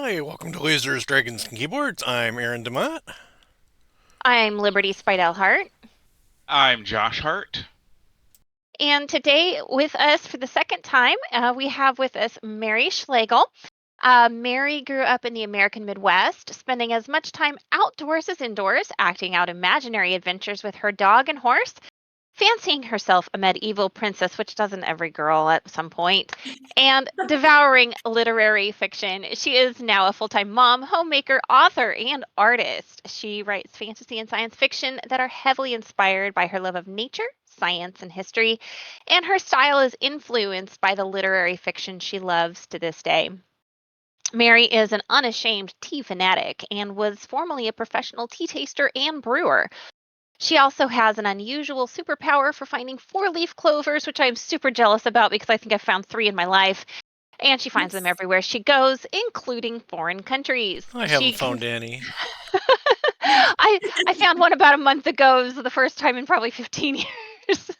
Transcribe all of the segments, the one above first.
Hi, welcome to Lasers, Dragons, and Keyboards. I'm Aaron DeMott. I'm Liberty Speidelhart, I'm Josh Hart. and today with us for the second time, we have with us Mary Schlegel. Mary grew up in the American Midwest, spending as much time outdoors as indoors, acting out imaginary adventures with her dog and horse, fancying herself a medieval princess, which doesn't every girl at some point, and devouring literary fiction. She is now a full time mom, homemaker, author, and artist. She writes fantasy and science fiction that are heavily inspired by her love of nature, science, and history, and her style is influenced by the literary fiction she loves to this day. Mary is an unashamed tea fanatic and was formerly a professional tea taster and brewer. She also has an unusual superpower for finding four-leaf clovers, which I'm super jealous about because I think I've found three in my life. And she finds them Yes. everywhere she goes, including foreign countries. I haven't found any. I found one about a month ago. It was the first time in probably 15 years.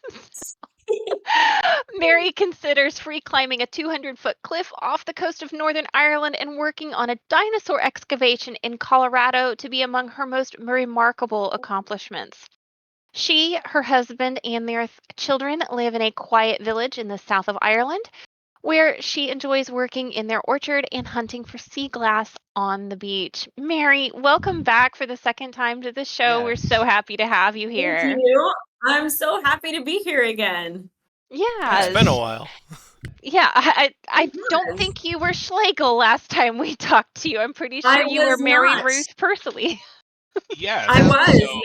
Mary considers free climbing a 200-foot cliff off the coast of Northern Ireland and working on a dinosaur excavation in Colorado to be among her most remarkable accomplishments. She, her husband, and their children live in a quiet village in the south of Ireland, where she enjoys working in their orchard and hunting for sea glass on the beach. Mary, welcome back for the second time to the show. We're so Yes. happy to have you Thank here. you. I'm so happy to be here again. It's been a Yes. while. Yeah, I It don't was. think you were Schlegel last time we talked to you. I'm pretty I sure you were was Mary not. Ruth Persley. I Yes. was, So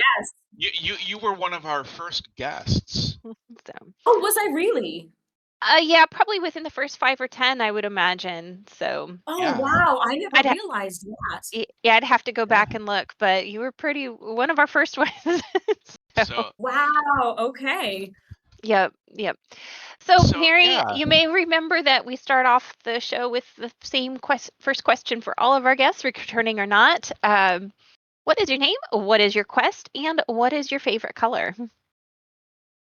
yes. you were one of our first guests. So, Oh, was I really? yeah, probably within the first 5 or 10, I would imagine. So, Oh, Yeah. wow. I never I'd realized that. Yeah, I'd have to go Yeah. back and look, but you were pretty one of our first ones. So, So Wow. Okay. yep, yep. So, so Mary, yeah. you may remember that we start off the show with the same first question for all of our guests, returning or not. What is your name? What is your quest? And what is your favorite color?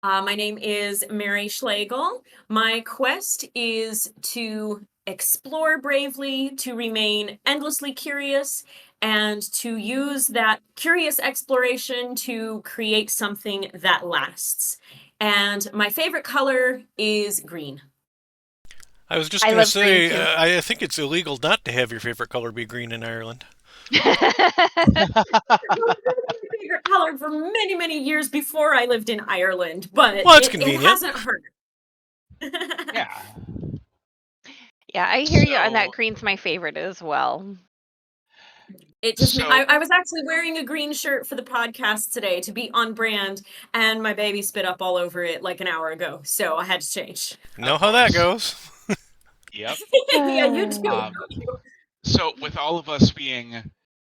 My name is Mary Schlegel. My quest is to explore bravely, to remain endlessly curious, and to use that curious exploration to create something that lasts. And my favorite color is green. I was just I going to love green say, too. I think it's illegal not to have your favorite color be green in Ireland. Well, it was my favorite color for many, many years before I lived in Ireland, but Well, it's it convenient. hasn't hurt. Yeah. Yeah, I hear you on that. So Green's my favorite as well. It just, so I was actually wearing a green shirt for the podcast today to be on brand, and my baby spit up all over it like an hour ago, so I had to change. Know of how that course. goes. Yep. Yeah, you too. Um so with all of us being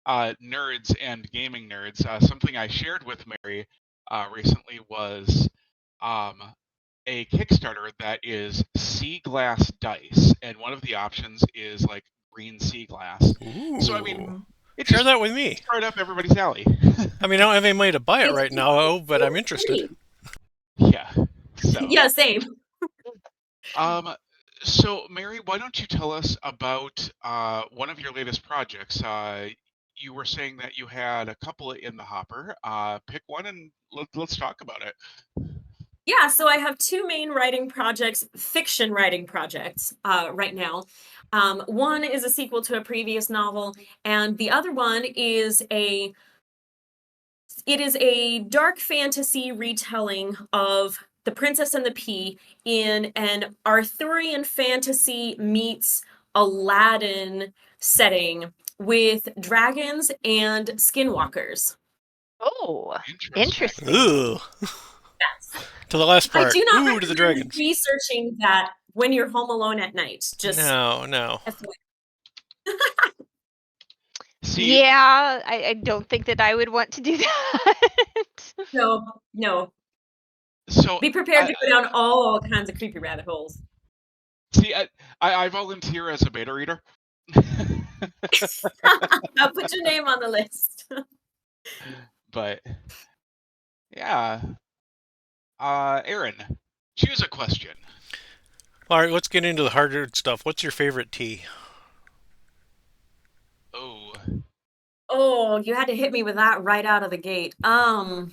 nerds and gaming nerds, something I shared with Mary recently was um a Kickstarter that is sea glass dice, and one of the options is like green sea glass. So I mean, Ooh. it Share just that with me. it's right up everybody's alley. I mean, I don't have any money to buy it It's right now, but I'm so interested. pretty. Yeah. So, Yeah, same. um, so Mary, why don't you tell us about one of your latest projects? You were saying that you had a couple in the hopper. Pick one and let's talk about it. Yeah, so I have two main writing projects, fiction writing projects, right now. One is a sequel to a previous novel, and the other one is a dark fantasy retelling of The Princess and the Pea in an Arthurian fantasy meets Aladdin setting with dragons and skinwalkers. Oh, Interesting. interesting. Ooh. Yes. To the last I part. do not Ooh, to the recommend dragons. researching that when you're home alone at night. Just No, no. See, Yeah, I don't think that I would want to do that. no, no. so Be prepared I to go down all kinds of creepy rabbit holes. see I volunteer as a beta reader. I'll put your name on the list. But yeah, Aaron, choose a question. All right, let's get into the harder stuff. What's your favorite tea? Oh, you had to hit me with that right out of the gate. Yeah,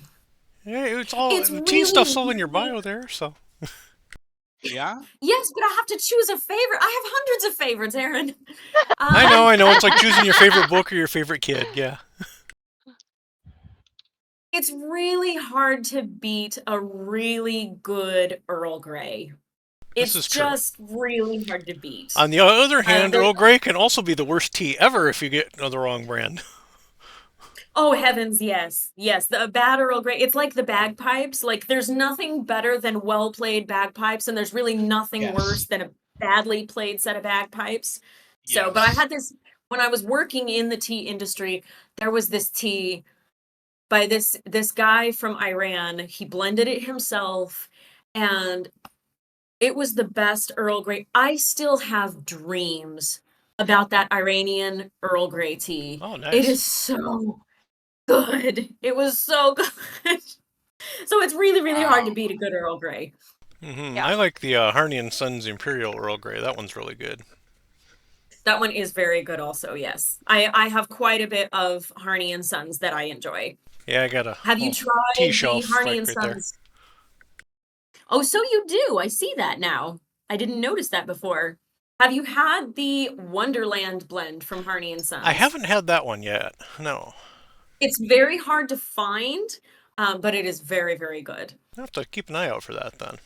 it's all It's the tea stuff's all in your really bio there, so. Yeah. yes, but I have to choose a favorite. I have hundreds of favorites, Aaron. I Um, know. It's like choosing your favorite book or your favorite kid. Yeah. it's really hard to beat a really good Earl Grey. This It's is true. just really hard to beat. On the other hand, There- Earl Grey can also be the worst tea ever if you get the wrong brand. oh heavens, yes, yes, the bad Earl Grey. It's like the bagpipes. Like there's nothing better than well played bagpipes, and there's really nothing worse Yes. than a badly played set of bagpipes. So, but I Yes. had this when I was working in the tea industry. There was this tea by this guy from Iran. He blended it himself, and it was the best Earl Grey. I still have dreams about that Iranian Earl Grey tea. Oh, It nice. is so good. It was so good. So it's really, really hard to Wow. beat a good Earl Grey. Yeah. I like the Harney and Sons Imperial Earl Grey. That one's really good. That one is very good also, yes. I have quite a bit of Harney and Sons that I enjoy. Yeah, I got a Have you tea tried the shelf Harney like and right there. Sons? Oh, so you do. I see that now. I didn't notice that before. Have you had the Wonderland blend from Harney and Sons? I haven't had that one yet. No. It's very hard to find, but it is very, very good. I have to keep an eye out for that then.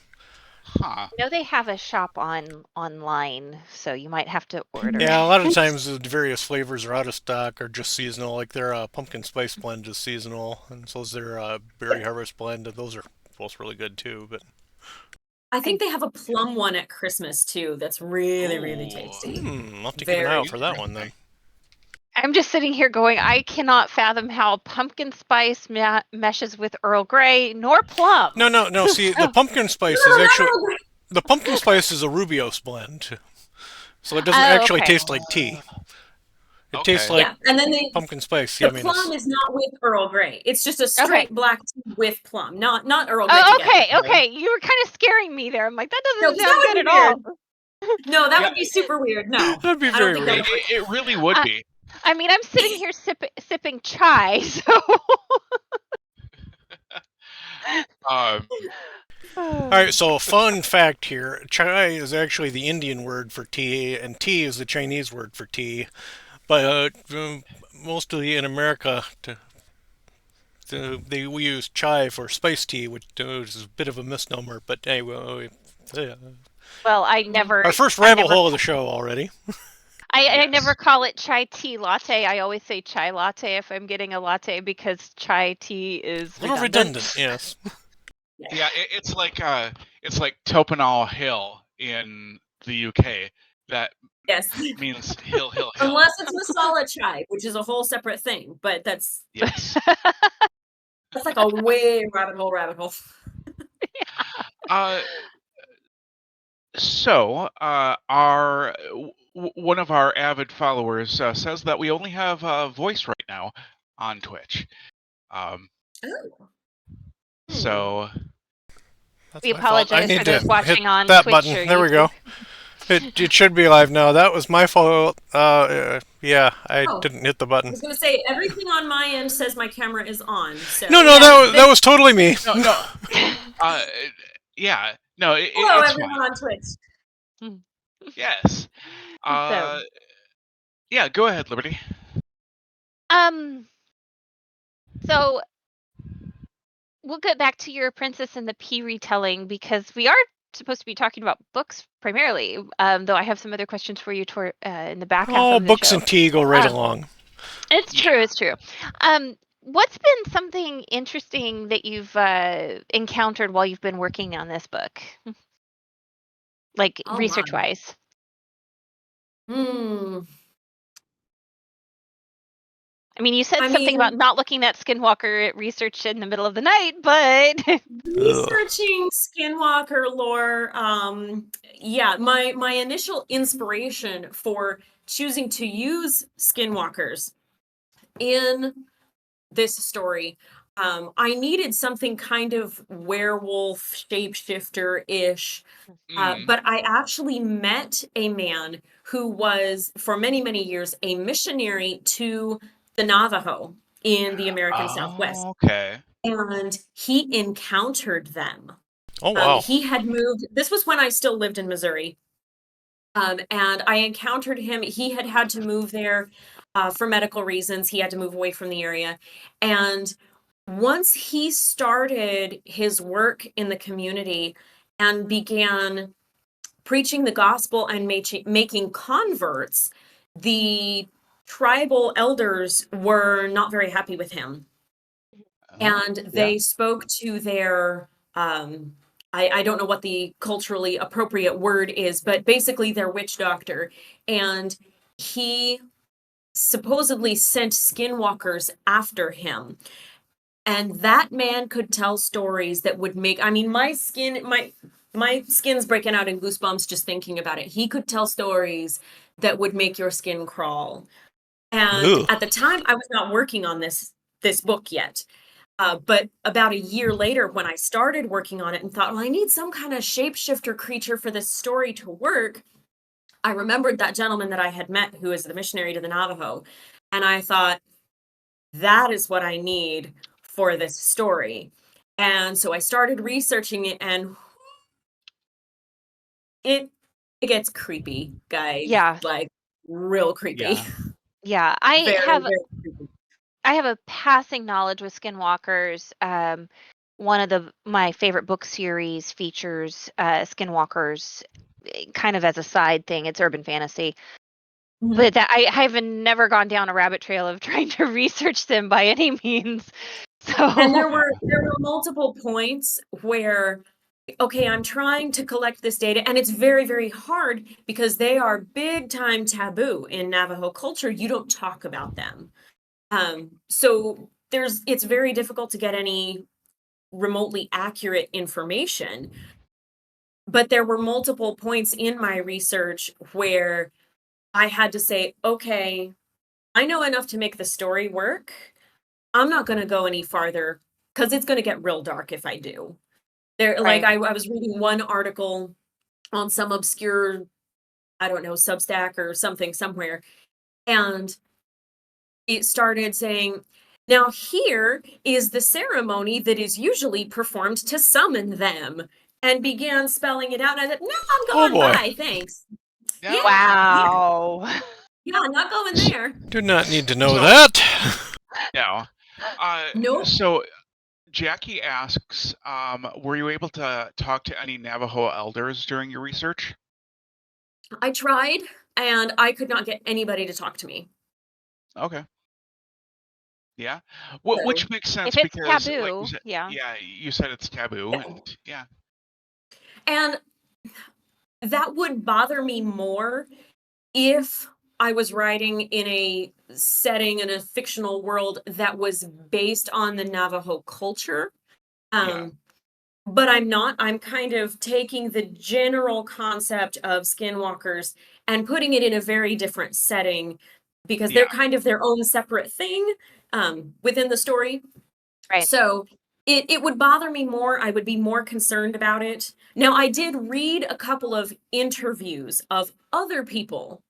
Huh. I know they have a shop online, so you might have to order. Yeah, a lot of times the various flavors are out of stock or just seasonal. Like their pumpkin spice blend is seasonal, and so is their berry harvest blend. And those are both really good too. But I think they have a plum one at Christmas too. That's really, really Ooh. tasty. I'll have to keep an eye Very out for that one then. I'm just sitting here going, I cannot fathom how pumpkin spice meshes with Earl Grey nor plum. No. See, the pumpkin spice No, is not actually Earl Grey. the pumpkin spice is a Rubios blend, so it doesn't Oh, actually okay. taste like tea. It Okay. tastes like Yeah, and then pumpkin spice. the Yumminess. plum is not with Earl Grey. It's just a Okay. straight black tea with plum, not Earl Grey Oh, together. okay. You were kind of scaring me there. I'm like, that No, doesn't 'cause that sound would good be at all. weird. No, that Yeah. would be super weird. No, That'd be I don't very think weird. that would work. It really would be. I mean, I'm sitting here sipping chai, so. Um, All right, so a fun fact here: chai is actually the Indian word for tea, and tea is the Chinese word for tea. But mostly in America, we use chai for spiced tea, which is a bit of a misnomer. But anyway, Well, I never. our first I rabbit never- hole of the show already. I Yes. never call it chai tea latte. I always say chai latte if I'm getting a latte because chai tea is A little redundant, yes. yeah, it's like Topinol Hill in the UK. That Yes, means hill. unless it's masala chai, which is a whole separate thing. But that's Yes. like a way rabbit hole. So, our one of our avid followers says that we only have voice right now on Twitch. Oh. So That's We my fault. I apologize need for to those watching hit on that Twitch button. or There we YouTube. go. It should be live now. That was my fault. Yeah, I Oh. didn't hit the I button. was gonna say everything on my end says my camera is on. So No, yeah, that was totally me. no. Yeah, no. hello It's everyone fine. on Twitch. Yes. Yeah. Go ahead, Liberty. So we'll get back to your Princess and the Pea retelling because we are supposed to be talking about books primarily. Though I have some other questions for you in the back half Oh, of the books show. and tea go right Um, along. It's true. What's been something interesting that you've encountered while you've been working on this book, like Oh, my. research-wise? I mean, you said something about not looking at Skinwalker research in the middle of the night, but researching Skinwalker lore, yeah, my initial inspiration for choosing to use Skinwalkers in this story, I needed something kind of werewolf shapeshifter-ish. But I actually met a man who was, for many, many years, a missionary to the Navajo in the American Southwest. Oh, okay. And he encountered them. Oh, wow. He had moved, this was when I still lived in Missouri. And I encountered him. He had to move there for medical reasons. He had to move away from the area. And once he started his work in the community and began preaching the gospel and making converts, the tribal elders were not very happy with him. Oh, And yeah. they spoke to their, I don't know what the culturally appropriate word is, but basically their witch doctor. And he supposedly sent skinwalkers after him. And that man could tell stories that would make, I mean, my skin's breaking out in goosebumps just thinking about it. He could tell stories that would make your skin crawl. And Ooh. at the time, I was not working on this book yet. But about a year later, when I started working on it and thought, well, I need some kind of shapeshifter creature for this story to work, I remembered that gentleman that I had met who is the missionary to the Navajo. And I thought, that is what I need for this story. And so I started researching it, and it gets creepy, guys. Yeah. Like real creepy. Yeah. Yeah. Very, very creepy. I have a passing knowledge with skinwalkers. One of my favorite book series features skinwalkers kind of as a side thing. It's urban fantasy. Mhm. But that I have never gone down a rabbit trail of trying to research them by any means. And there So were multiple points where, okay, I'm trying to collect this data, and it's very, very hard because they are big time taboo in Navajo culture. You don't talk about them. So it's very difficult to get any remotely accurate information. But there were multiple points in my research where I had to say, okay, I know enough to make the story work. I'm not going to go any farther because it's going to get real dark if I do. Like right. I was reading one article on some obscure, I don't know, Substack or something somewhere, and it started saying, now here is the ceremony that is usually performed to summon them, and began spelling it out. And I said, no, Oh, I'm going boy. by, thanks. Yeah, No. yeah, Wow. yeah, not going there. Do not need to know So that. no. Uh, Nope. so Jackie asks, were you able to talk to any Navajo elders during your research? I tried, and I could not get anybody to talk to me. Okay. Yeah. So, Which makes sense If it's because, like you taboo, said, yeah. yeah, you said it's taboo, yeah. and yeah, And that would bother me more if I was writing in a setting in a fictional world that was based on the Navajo culture. yeah, Um, but I'm not. I'm kind of taking the general concept of skinwalkers and putting it in a very different setting because they're yeah, kind of their own separate thing within the story. Right. So it would bother me more. I would be more concerned about it. Now, I did read a couple of interviews of other people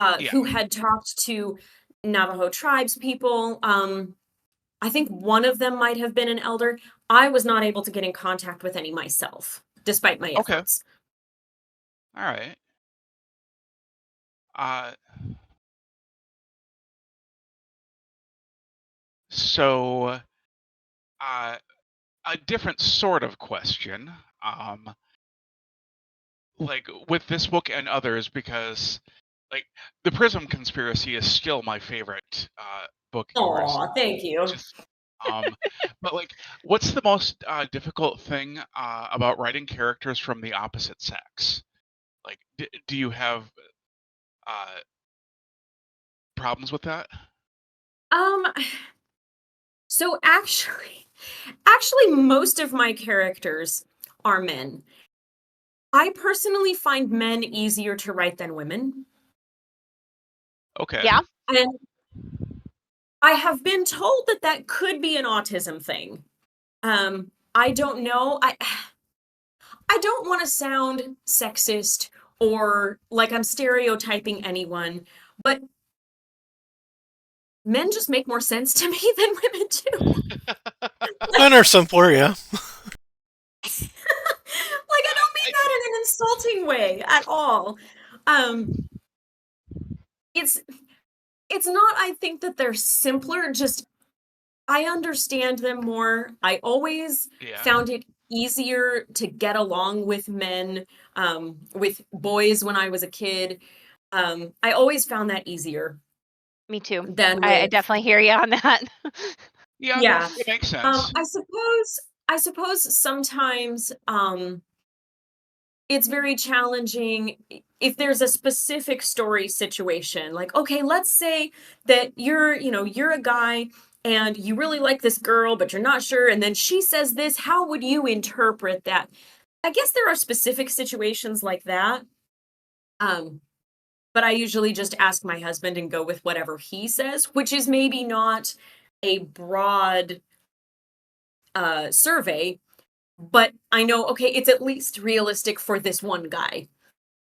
yeah. who had talked to Navajo tribes people. I think one of them might have been an elder. I was not able to get in contact with any myself, despite my Okay. efforts. All right. Uh, so uh, a different sort of question, um, like with this book and others, because like the Prism Conspiracy is still my favorite book of yours. Aw, thank you. Just but like, what's the most difficult thing about writing characters from the opposite sex? Like, do you have uh, problems with that? Um, so actually, most of my characters are men. I personally find men easier to write than women. Okay. Yeah. And I have been told that that could be an autism thing. I don't know. I don't want to sound sexist or like I'm stereotyping anyone, but men just make more sense to me than women do. Men are simpler, yeah. Like, I don't mean that in an insulting way at all. Um, it's not, I think that they're simpler, just I understand them more. I always Yeah. found it easier to get along with men, with boys when I was a kid. I always found that easier Me too. than I with, definitely hear you on that. Yeah, yeah. that makes sense. I suppose sometimes it's very challenging if there's a specific story situation. Like, okay, let's say that you're a guy and you really like this girl, but you're not sure, and then she says this. How would you interpret that? I guess there are specific situations like that. Um, but I usually just ask my husband and go with whatever he says, which is maybe not a broad survey, but I know, okay, it's at least realistic for this one guy.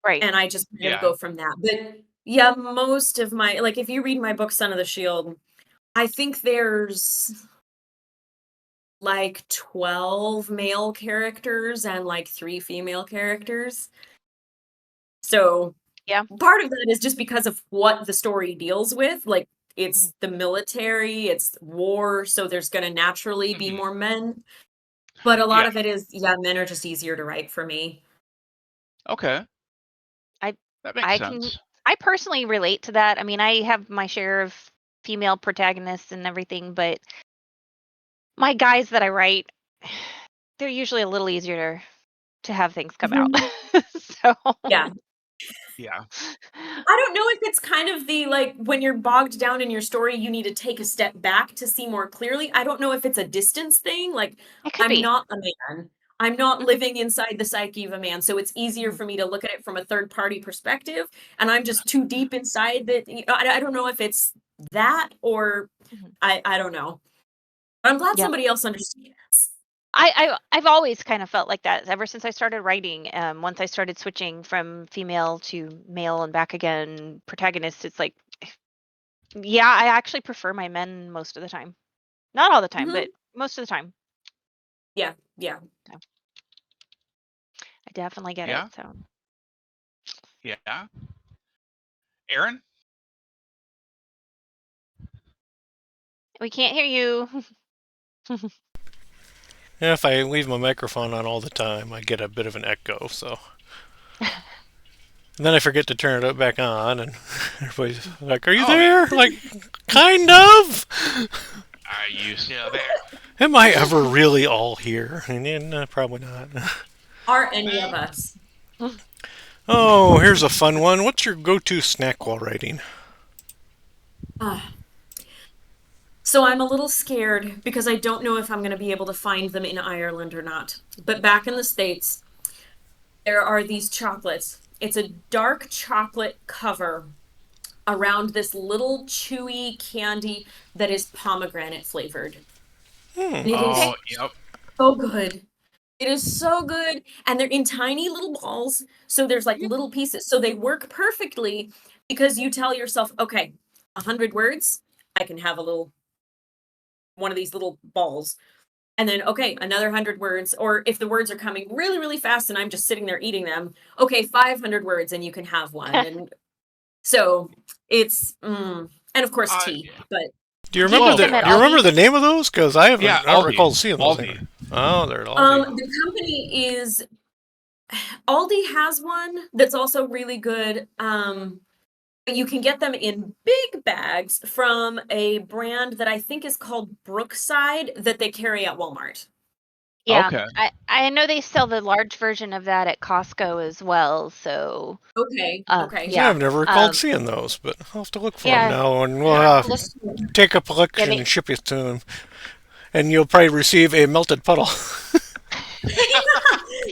Right. And I just kind of Yeah. go from that. But yeah, most of my, like, if you read my book, Son of the Shield, I think there's like 12 male characters and like 3 female characters. So Yeah. part of that is just because of what the story deals with. Like, Mhm. it's the military, it's war, so there's going to naturally be Mhm. more men. But a lot Yeah. of it is, yeah, men are just easier to write for me. Okay. I That makes I can sense. I personally relate to that. I mean, I have my share of female protagonists and everything, but my guys that I write, they're usually a little easier to have things come out. Mhm. So Yeah. Yeah. I don't know if it's kind of the, like, when you're bogged down in your story, you need to take a step back to see more clearly. I don't know if it's a distance thing. Like, it could I'm be. not a man. I'm not Mhm, living inside the psyche of a man, so it's easier mhm, for me to look at it from a third party perspective, and I'm just too deep inside that, I don't know if it's that, or mhm. I don't know. But I'm glad Yep. somebody else understands. I've always kind of felt like that ever since I started writing. Once I started switching from female to male and back again, protagonist, it's like, yeah, I actually prefer my men most of the time. Not all the time, but Mhm. most of the time. Yeah, yeah. So I definitely get it. Yeah. So Yeah. Aaron? we can't hear you. Yeah, if I leave my microphone on all the time, I get a bit of an echo. So and then I forget to turn it back on, and everybody's like, "Are you Oh, yeah. there?" Like, kind of. Are you still there? Am I ever really all here? And probably not. Are any of us? Oh, here's a fun one. What's your go-to snack while writing? Ah. So I'm a little scared because I don't know if I'm going to be able to find them in Ireland or not. But back in the States, there are these chocolates. It's a dark chocolate cover around this little chewy candy that is pomegranate flavored. Hmm. And it Okay. Oh, is yep. so good. It is so good. And they're in tiny little balls. So there's like little pieces. So they work perfectly because you tell yourself, okay, 100 words, I can have a little one of these little balls. And then, okay, another 100 words. Or if the words are coming really, really fast and I'm just sitting there eating them, okay, 500 words and you can have one. And so it's, and of course, tea. Yeah. But Do you Do you remember get Well, them of at Do you course. remember Aldi? the name of those? Because I Yeah, haven't. I don't recall Aldi. seeing those Aldi. anywhere. Oh, they're Aldi. the company is Aldi has one that's also really good. But you can get them in big bags from a brand that I think is called Brookside that they carry at Walmart. Yeah, Okay. I know they sell the large version of that at Costco as well. So Okay, okay. Yeah, yeah, I've never recalled seeing those, but I'll have to look for them yeah, now, and we'll Yeah. Look, take a yeah. collection and ship it to them. And you'll probably receive a melted puddle.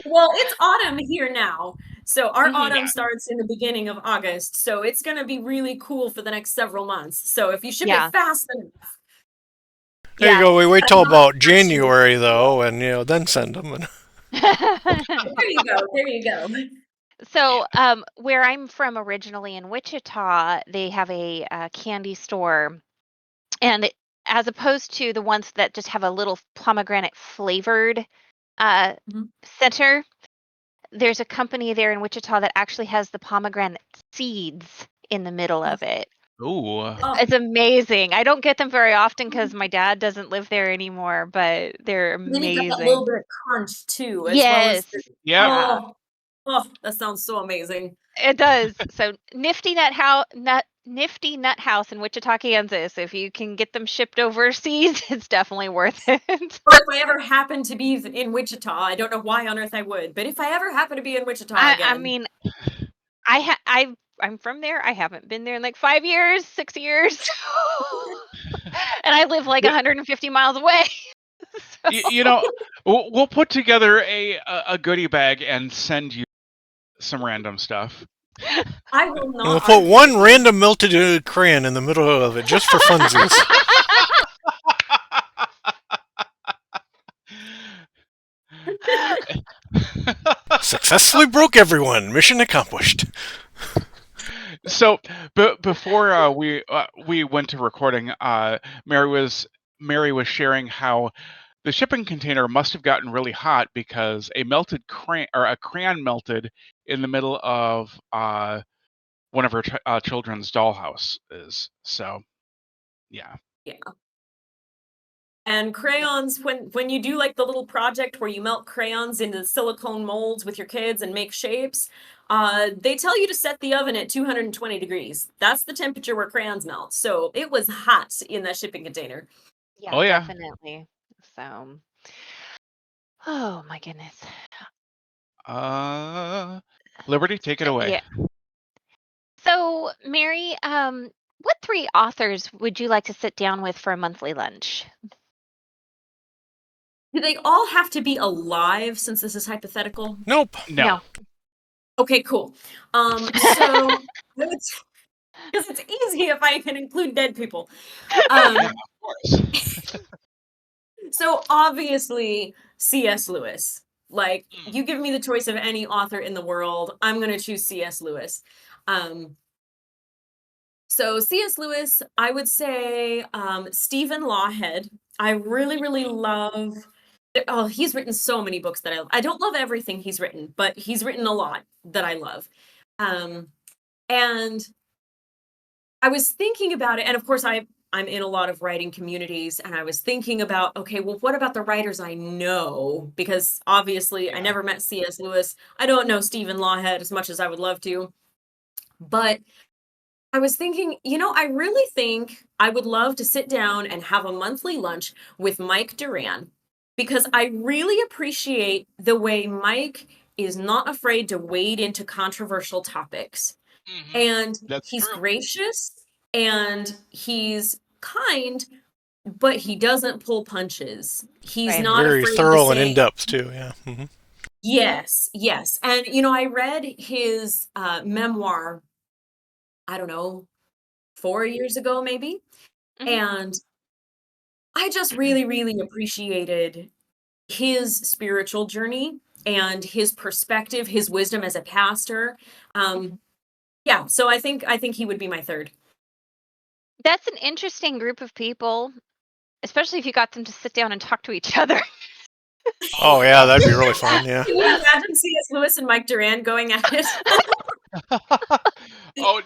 well, it's autumn here now. So our Mhm. autumn Yeah. starts in the beginning of August. So it's going to be really cool for the next several months. So if you ship it Yeah, fast enough, There you yeah. go. We wait I till have about a question. January though, and then send them. And There you go. There you go. So, Yeah. where I'm from originally in Wichita, they have a candy store And as opposed to the ones that just have a little pomegranate flavored Mhm. center, there's a company there in Wichita that actually has the pomegranate seeds in the middle Oh. of it. Ooh. Oh. It's amazing. I don't get them very often because my dad doesn't live there anymore, but they're Then you've got that little amazing. bit of crunch too, as well as Yes. the Yep. Yeah, oh, that sounds so amazing. it does. So Nifty Nut House in Wichita, Kansas. If you can get them shipped overseas, it's definitely worth it. Or if I ever happen to be in Wichita, I don't know why on earth I would, but if I ever happen to be in Wichita I again, mean, I'm from there. I haven't been there in like 5 years, 6 years. And I live like 150 miles away. So You know, we'll put together a goodie bag and send you some random stuff. I will And we'll not put argue one with you. random melted crayon in the middle of it just for funsies. Successfully broke everyone. Mission accomplished. So, before we went to recording, Mary was sharing how the shipping container must have gotten really hot because a crayon melted in the middle of one of her children's dollhouses. So, yeah. Yeah. And crayons, when you do like the little project where you melt crayons into silicone molds with your kids and make shapes, they tell you to set the oven at 220 degrees. That's the temperature where crayons melt. So it was hot in that shipping container. yeah, Oh yeah. definitely. So, oh my goodness. Liberty, take it away. Yeah. So, Mary, what 3 authors would you like to sit down with for a monthly lunch? Do they all have to be alive since this is hypothetical? Nope. No. No. Okay, cool. So because it's easy if I can include dead people. Yeah, of course. So obviously C.S. Lewis. Like Mm. you give me the choice of any author in the world, I'm going to choose C.S. Lewis. So C.S. Lewis, I would say Stephen Lawhead. I really love. Oh, he's written so many books that I don't love everything he's written, but he's written a lot that I love. And I was thinking about it, and of course I'm in a lot of writing communities, and I was thinking about, okay, well, what about the writers I know? Because obviously I Yeah. never met C.S. Lewis. I don't know Stephen Lawhead as much as I would love to. But I was thinking, I really think I would love to sit down and have a monthly lunch with Mike Duran because I really appreciate the way Mike is not afraid to wade into controversial topics. Hmm. And That's he's true. gracious and he's kind, but he doesn't pull punches. He's Right. not Very afraid to thorough and in say, depth too. Yeah. yes, yes. And, I read his memoir, I don't know, 4 years ago, maybe. Mhm. And I just really appreciated his spiritual journey and his perspective, his wisdom as a pastor. Mhm. Yeah, so I think he would be my third. That's an interesting group of people, especially if you got them to sit down and talk to each other. Oh yeah, that'd be really fun. Yeah. Can you imagine C.S. Lewis and Mike Duran going at it? Oh,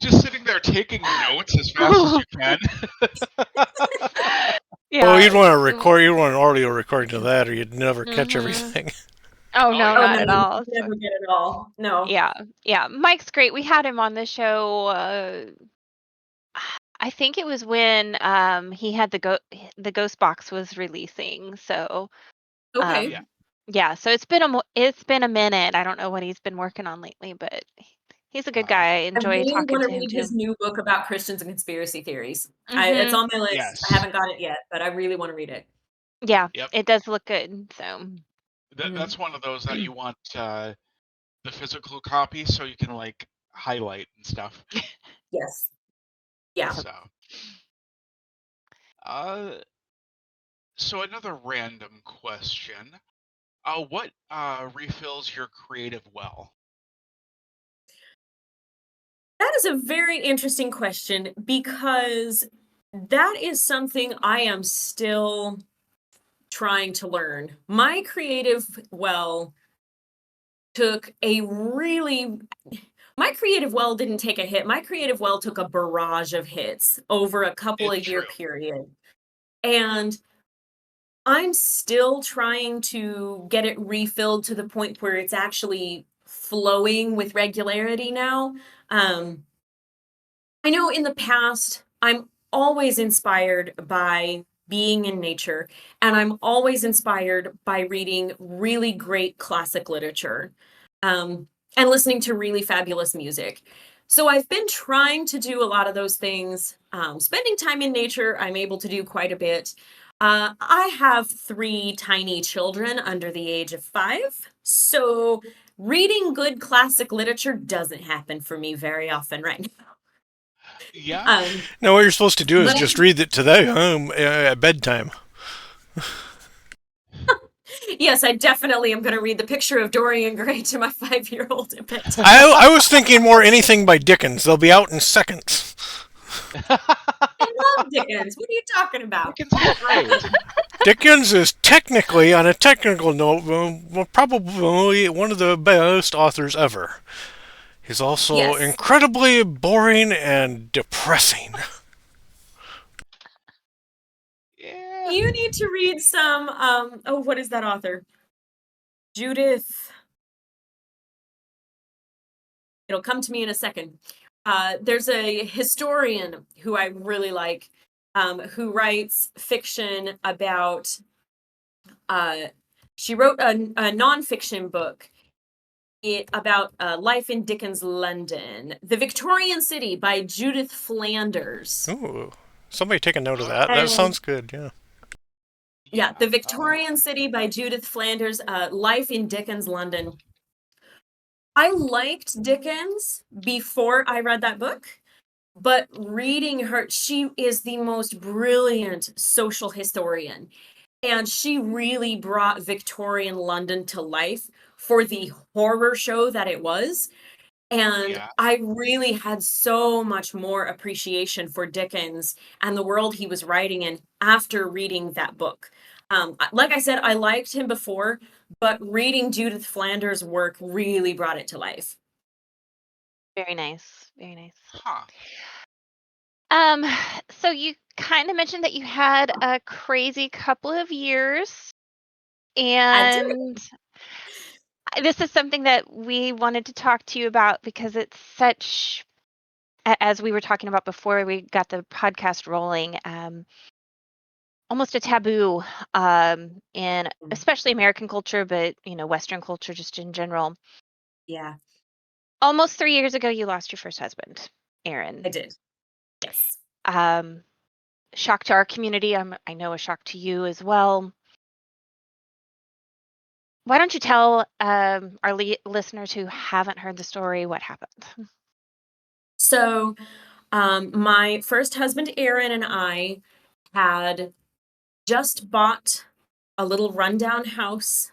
just sitting there taking notes as fast as you can. Well, Yeah. you'd want to record. You'd want an audio recording of that, or you'd never catch Mhm. everything. Oh, Oh no, yeah. Oh not no, at you all. So, never get it all. No. yeah. Yeah, Mike's great. We had him on the show, I think it was when, he had the Ghost Box was releasing, so, Okay. Yeah. yeah, so it's been a minute. I don't know what he's been working on lately, but he's a good Uh, guy. I I enjoy really talking want to to him read his too. new book about Christians and conspiracy theories. It's Mhm. on my list. I yes. haven't got it yet, but I really want to read it. Yeah, Yep. it does look good, so Mhm. That's one of those that you want the physical copy so you can like highlight and stuff. Yes. Yeah. so So, uh, so another random question. What refills your creative well? That is a very interesting question because That is something I am still trying to learn. My creative well took a really my creative well didn't take a hit. My creative well took a barrage of hits over a couple It's of year true. period. And I'm still trying to get it refilled to the point where it's actually flowing with regularity now. I know in the past, I'm always inspired by being in nature, and I'm always inspired by reading really great classic literature, and listening to really fabulous music. So I've been trying to do a lot of those things. Spending time in nature, I'm able to do quite a bit. I have three tiny children under the age of 5, so reading good classic literature doesn't happen for me very often right now. Yeah. Now, what you're supposed to do is But just read it to them at bedtime. yes, I definitely am going to read The Picture of Dorian Gray to my 5-year-old at bedtime. I was thinking more anything by Dickens. They'll be out in seconds. I love Dickens. What are you talking about? Dickens is great. Dickens is technically, on a technical note, probably one of the best authors ever. He's also Yes. incredibly boring and depressing. Yeah. You need to read some oh, what is that author? Judith. It'll come to me in a second. There's a historian who I really like, who writes fiction about she wrote a nonfiction book about life in Dickens' London, The Victorian City by Judith Flanders. Ooh, somebody take a note of that. That And sounds good. Yeah. yeah, Yeah. The Victorian City by Judith Flanders, Life in Dickens' London. I liked Dickens before I read that book, but reading her, she is the most brilliant social historian. And she really brought Victorian London to life for the horror show that it was. And Yeah. I really had so much more appreciation for Dickens and the world he was writing in after reading that book. Like I said, I liked him before, but reading Judith Flanders' work really brought it to life. Very nice. Very nice. Huh. Um, so you kind of mentioned that you had a crazy couple of years, I did. and this is something that we wanted to talk to you about because it's such, as we were talking about before we got the podcast rolling, almost a taboo in especially American culture, but Western culture just in general. Yeah, Almost 3 years ago, you lost your first husband, I Aaron. did. Yes. Um, Shock to our community. I know a shock to you as well. Why don't you tell our listeners who haven't heard the story what happened? So, my first husband, Aaron, and I had just bought a little rundown house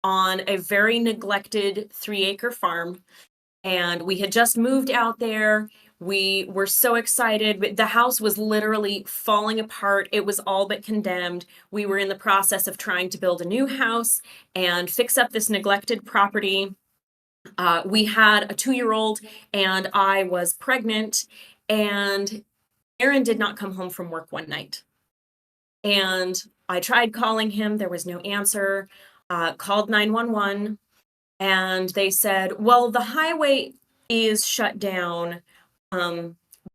on a very neglected 3-acre farm. And we had just moved out there. We were so excited. But the house was literally falling apart. It was all but condemned. We were in the process of trying to build a new house and fix up this neglected property. We had a 2-year-old, and I was pregnant. And Aaron did not come home from work one night. And I tried calling him, there was no answer. Called 911, and they said, well, the highway is shut down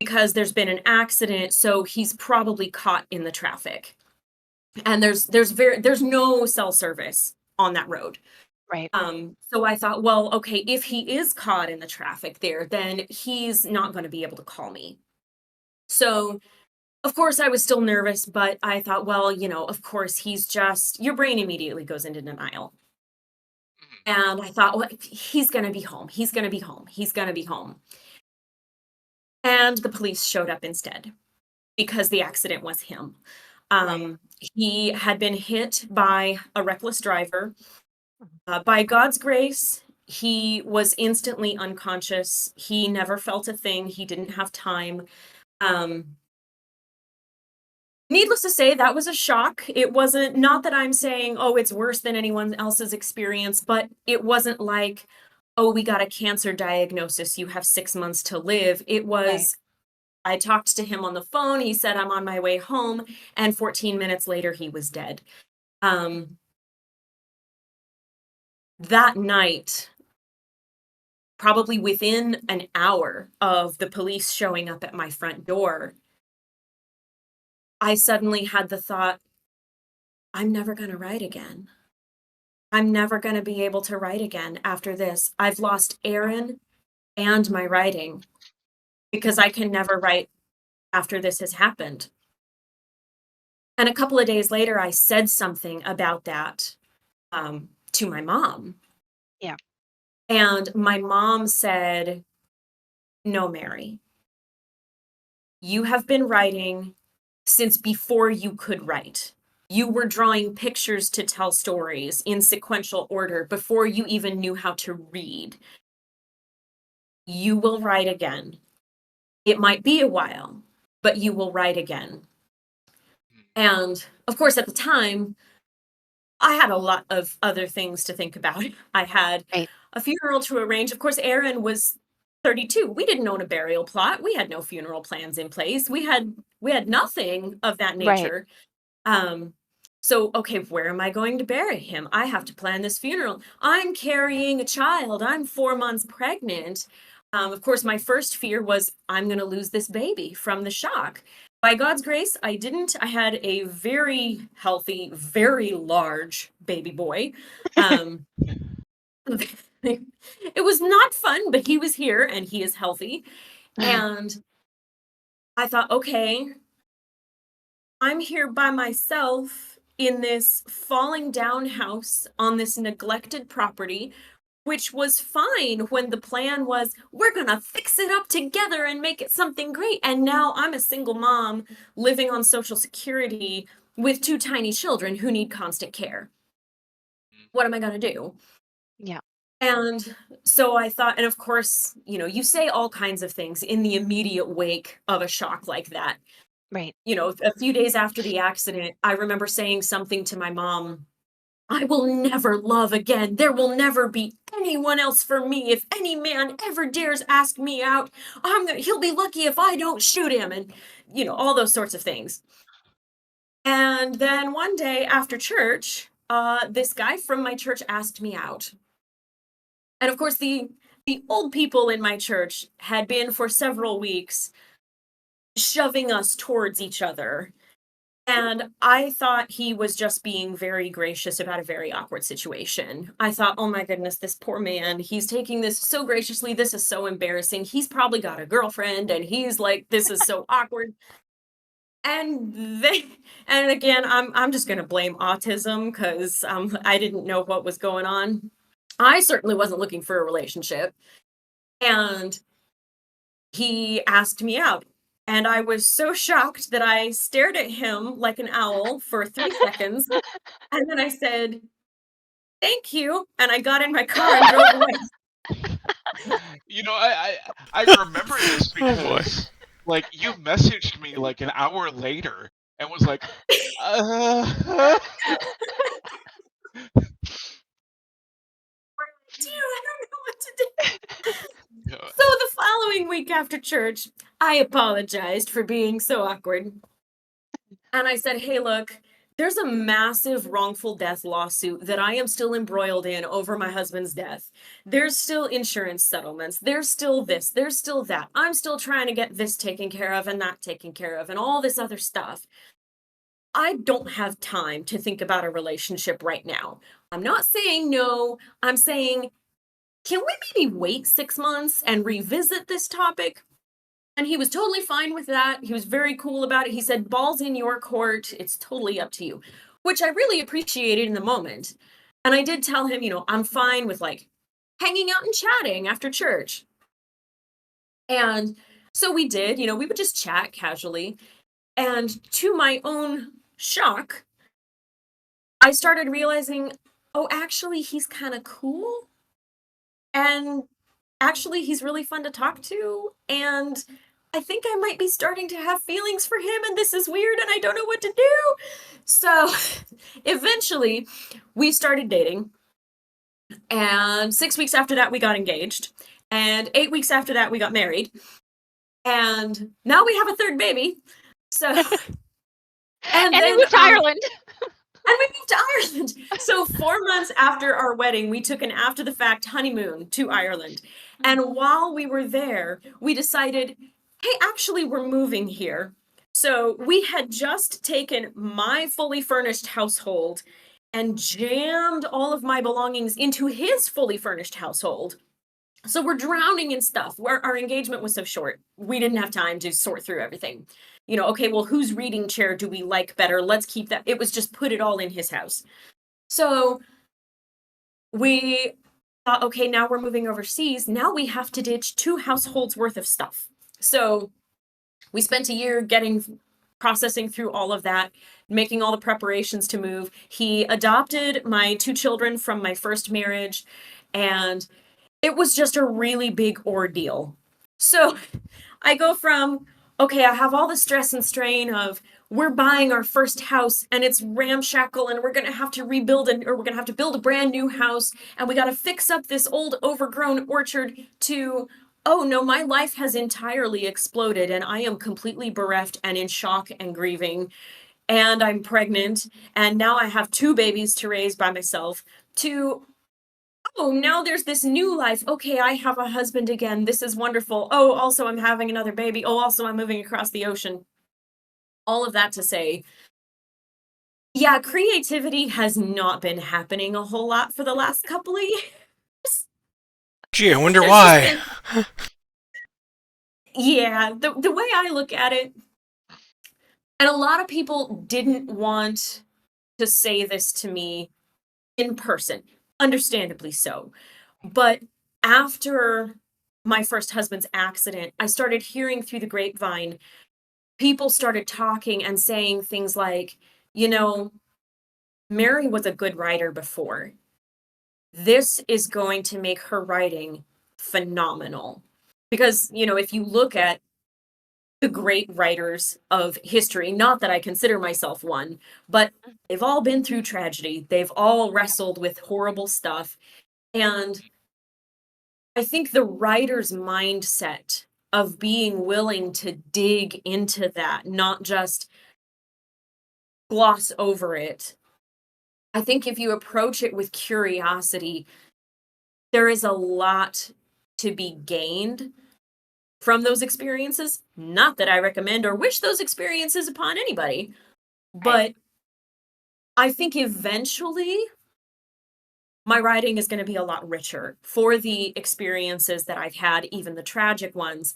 because there's been an accident, so he's probably caught in the traffic. And there's no cell service on that road. Right. So I thought, well, okay, if he is caught in the traffic there, then he's not going to be able to call me. So of course I was still nervous, but I thought, well, of course your brain immediately goes into denial. Mhm. And I thought, well, he's going to be home. He's going to be home. He's going to be home. And the police showed up instead because the accident was him. Right. He had been hit by a reckless driver. By God's grace, he was instantly unconscious. He never felt a thing. He didn't have time. Um, Needless to say, that was a shock. It wasn't, not that I'm saying, oh, it's worse than anyone else's experience, but it wasn't like, oh, we got a cancer diagnosis, you have 6 months to live. It Right. was, I talked to him on the phone, he said, I'm on my way home, and 14 minutes later, he was dead. That night, probably within an hour of the police showing up at my front door, I suddenly had the thought, I'm never going to write again. I'm never going to be able to write again after this. I've lost Aaron and my writing because I can never write after this has happened. And a couple of days later, I said something about that to my mom. Yeah. And my mom said, no, Mary, you have been writing since before you could write. You were drawing pictures to tell stories in sequential order before you even knew how to read. You will write again. It might be a while, but you will write again. And of course, at the time, I had a lot of other things to think about. I had Right. a funeral to arrange. Of course, Aaron was 32. We didn't own a burial plot. We had no funeral plans in place. We had nothing of that Right. nature. Um, so, okay, where am I going to bury him? I have to plan this funeral. I'm carrying a child. I'm 4 months pregnant. Of course, my first fear was I'm going to lose this baby from the shock. By God's grace, I didn't. I had a very healthy, very large baby boy. Um, it was not fun, but he was here and he is healthy. And I thought, okay, I'm here by myself in this falling down house on this neglected property, which was fine when the plan was we're going to fix it up together and make it something great. And now I'm a single mom living on Social Security with two tiny children who need constant care. What am I going to do? Yeah. And so I thought, and of course, you say all kinds of things in the immediate wake of a shock like that. Right. A few days after the accident, I remember saying something to my mom. I will never love again. There will never be anyone else for me. If any man ever dares ask me out, he'll be lucky if I don't shoot him, and all those sorts of things. And then one day after church, this guy from my church asked me out. And of course, the old people in my church had been for several weeks shoving us towards each other. And I thought he was just being very gracious about a very awkward situation. I thought, oh my goodness, this poor man, he's taking this so graciously. This is so embarrassing. He's probably got a girlfriend and he's like, this is so awkward. And they, and again, I'm just gonna blame autism because I didn't know what was going on. I certainly wasn't looking for a relationship. And he asked me out. And I was so shocked that I stared at him like an owl for 3 seconds. And then I said, thank you. And I got in my car and drove away. I remember this Oh boy. because like you messaged me like an hour later and was like, uh, I don't know what to do. yeah. So the following week after church, I apologized for being so awkward. And I said, hey, look, there's a massive wrongful death lawsuit that I am still embroiled in over my husband's death. There's still insurance settlements. There's still this. There's still that. I'm still trying to get this taken care of and that taken care of and all this other stuff. I don't have time to think about a relationship right now. I'm not saying no. I'm saying, can we maybe wait 6 months and revisit this topic? And he was totally fine with that. He was very cool about it. He said, ball's in your court. It's totally up to you, which I really appreciated in the moment. And I did tell him, I'm fine with like hanging out and chatting after church. And so we did, we would just chat casually. And to my own shock, I started realizing, oh, actually, he's kind of cool. And actually, he's really fun to talk to. And I think I might be starting to have feelings for him, and this is weird, and I don't know what to do. So eventually, we started dating. And 6 weeks after that, we got engaged. And 8 weeks after that, we got married. And now we have a third baby. So, and And we then, moved to Ireland. and we moved to Ireland. So 4 months after our wedding, we took an after the fact honeymoon to Ireland. And while we were there, we decided, hey, actually, we're moving here. So we had just taken my fully furnished household and jammed all of my belongings into his fully furnished household. So we're drowning in stuff. Our engagement was so short. We didn't have time to sort through everything. Okay, well, whose reading chair do we like better? Let's keep that. It was just put it all in his house. So we thought, okay, now we're moving overseas. Now we have to ditch 2 households worth of stuff. So we spent a year processing through all of that, making all the preparations to move. He adopted my 2 children from my first marriage, and it was just a really big ordeal. So I go from, okay, I have all the stress and strain of we're buying our first house and it's ramshackle and we're going to have to rebuild or we're going to have to build a brand new house and we got to fix up this old overgrown orchard to, oh no, my life has entirely exploded and I am completely bereft and in shock and grieving. And I'm pregnant and now I have 2 babies to raise by myself to, oh, now there's this new life. Okay, I have a husband again. This is wonderful. Oh, also, I'm having another baby. Oh, also, I'm moving across the ocean. All of that to say, yeah, creativity has not been happening a whole lot for the last couple of years. Gee, I wonder There's just why. been, yeah, the way I look at it, and a lot of people didn't want to say this to me in person, understandably so. But after my first husband's accident, I started hearing through the grapevine, people started talking and saying things like, you know, Mary was a good writer before. This is going to make her writing phenomenal. Because, if you look at the great writers of history, not that I consider myself one, but they've all been through tragedy. They've all wrestled with horrible stuff. And I think the writer's mindset of being willing to dig into that, not just gloss over it. I think if you approach it with curiosity, there is a lot to be gained from those experiences. Not that I recommend or wish those experiences upon anybody, but I think eventually my writing is going to be a lot richer for the experiences that I've had, even the tragic ones.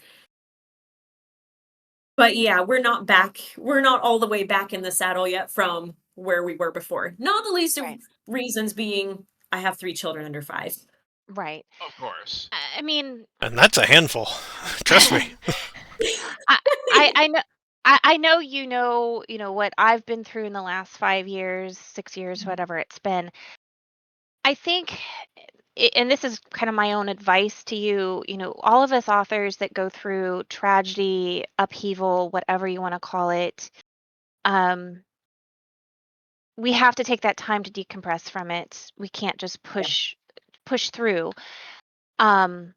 But yeah, we're not back. We're not all the way back in the saddle yet from where we were before. Not the least of Right. reasons being I have 3 children under 5. Right. Of course. I mean, And that's a handful. Trust me. I know. I know what I've been through in the last 5 years, 6 years, whatever it's been. I think, and this is kind of my own advice to you, all of us authors that go through tragedy, upheaval, whatever you want to call it, we have to take that time to decompress from it. We can't just Yeah. push through. I'm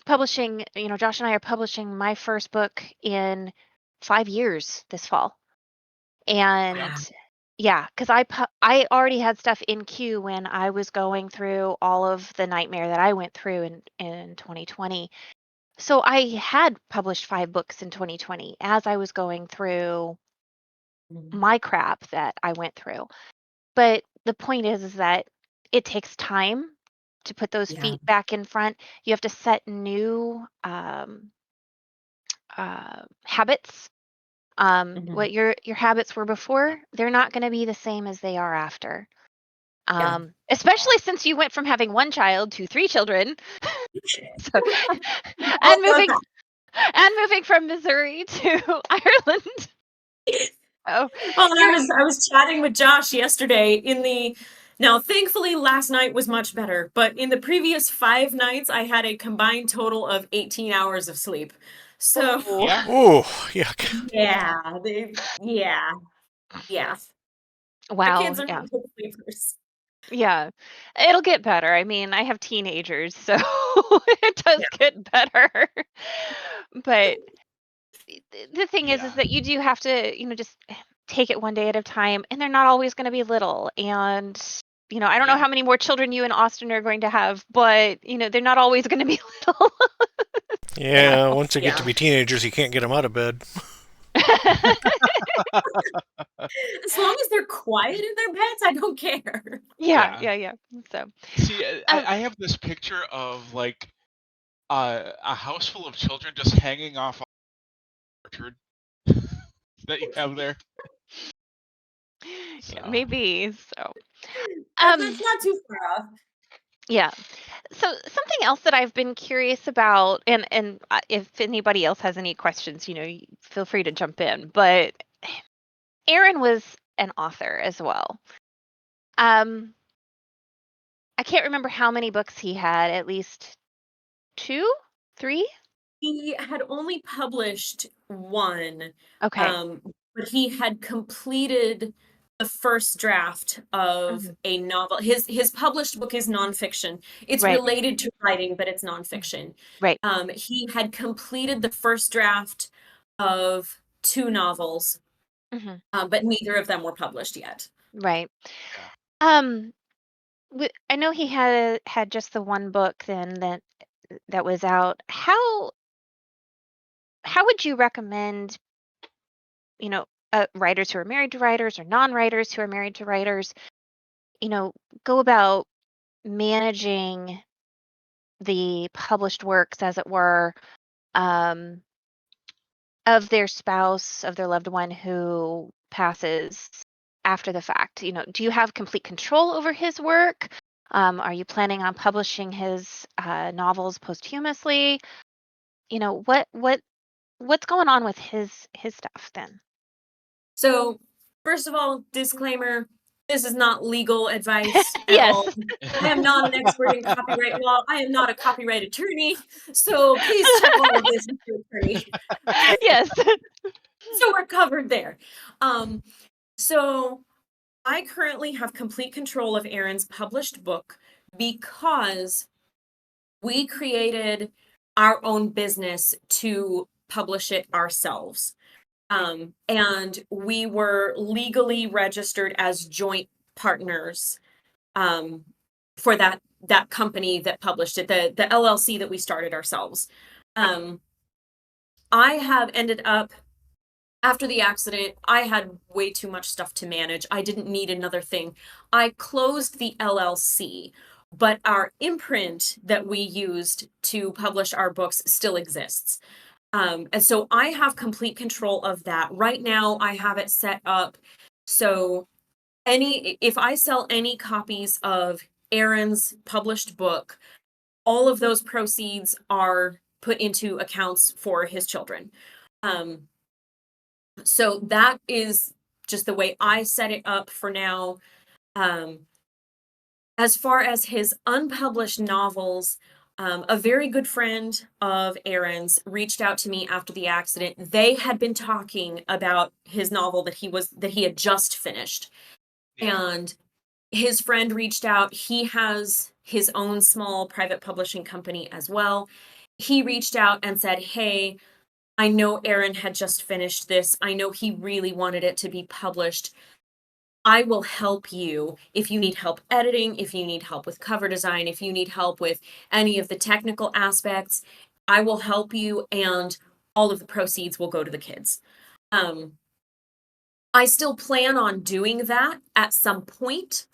publishing, Josh and I are publishing my first book in 5 years this fall. And Wow. yeah, because I already had stuff in queue when I was going through all of the nightmare that I went through in 2020. So I had published 5 books in 2020 as I was going through Mhm. my crap that I went through. But the point is that it takes time to put those Yeah. feet back in front. You have to set new habits. Mhm. What your habits were before, they're not going to be the same as they are after. Yeah. Especially since you went from having 1 child to 3 children. So, Oh, and moving from Missouri to Ireland. Oh, well, and you're I was chatting with Josh yesterday in the Now, thankfully, last night was much better, but in the previous 5 nights, I had a combined total of 18 hours of sleep. So, Oh, Yeah. Oh, yuck. yeah. The wow, kids are yeah. not good sleepers. Yeah. It'll get better. I mean, I have teenagers, so it does Yeah. get better. But the thing is Yeah. that you do have to, just take it one day at a time, and they're not always going to be little. And, I don't know Yeah. how many more children you and Austin are going to have, but, they're not always going to be little. Yeah, once they get to Yeah. be teenagers, you can't get them out of bed. As long as they're quiet in their beds, I don't care. Yeah, Yeah. yeah, yeah. So, See, um, I have this picture of like a house full of children just hanging off a orchard that you have there. So maybe. So, That's um, not too far off. yeah. So something else that I've been curious about, and if anybody else has any questions, feel free to jump in. But Aaron was an author as well. Um, I can't remember how many books he had. At least two, three. He had only published one, Okay. um, but he had completed the first draft of Mhm. a novel. His published book is nonfiction. It's Right. related to writing, but it's Mhm. nonfiction. Right. He had completed the first draft of two novels, Hmm. but neither of them were published yet. Right. yeah. Um, I know he had just the one book then that was out. How would you recommend, writers who are married to writers or non-writers who are married to writers, you know, go about managing the published works, as it were, um, of their spouse, of their loved one who passes after the fact? Do you have complete control over his work? Are you planning on publishing his novels posthumously? What's going on with his stuff then? So, first of all, disclaimer, this is not legal advice at Yes. all. I am not an expert in copyright law. I am not a copyright attorney. So please check all of this with your attorney. Yes. So we're covered there. Um, so I currently have complete control of Aaron's published book because we created our own business to publish it ourselves. And we were legally registered as joint partners um, for that company that published it, the LLC that we started ourselves. Um, I have ended up after the accident, I had way too much stuff to manage. I didn't need another thing. I closed the LLC, but our imprint that we used to publish our books still exists. And so I have complete control of that. Right now, I have it set up so if I sell any copies of Aaron's published book, all of those proceeds are put into accounts for his children. Um, so that is just the way I set it up for now. Um, as far as his unpublished novels, a very good friend of Aaron's reached out to me after the accident. They had been talking about his novel that he had just finished. Yeah. And his friend reached out. He has his own small private publishing company as well. He reached out and said, "Hey, I know Aaron had just finished this. I know he really wanted it to be published. I will help you if you need help editing, if you need help with cover design, if you need help with any of the technical aspects. I will help you, and all of the proceeds will go to the kids." Um, I still plan on doing that at some point.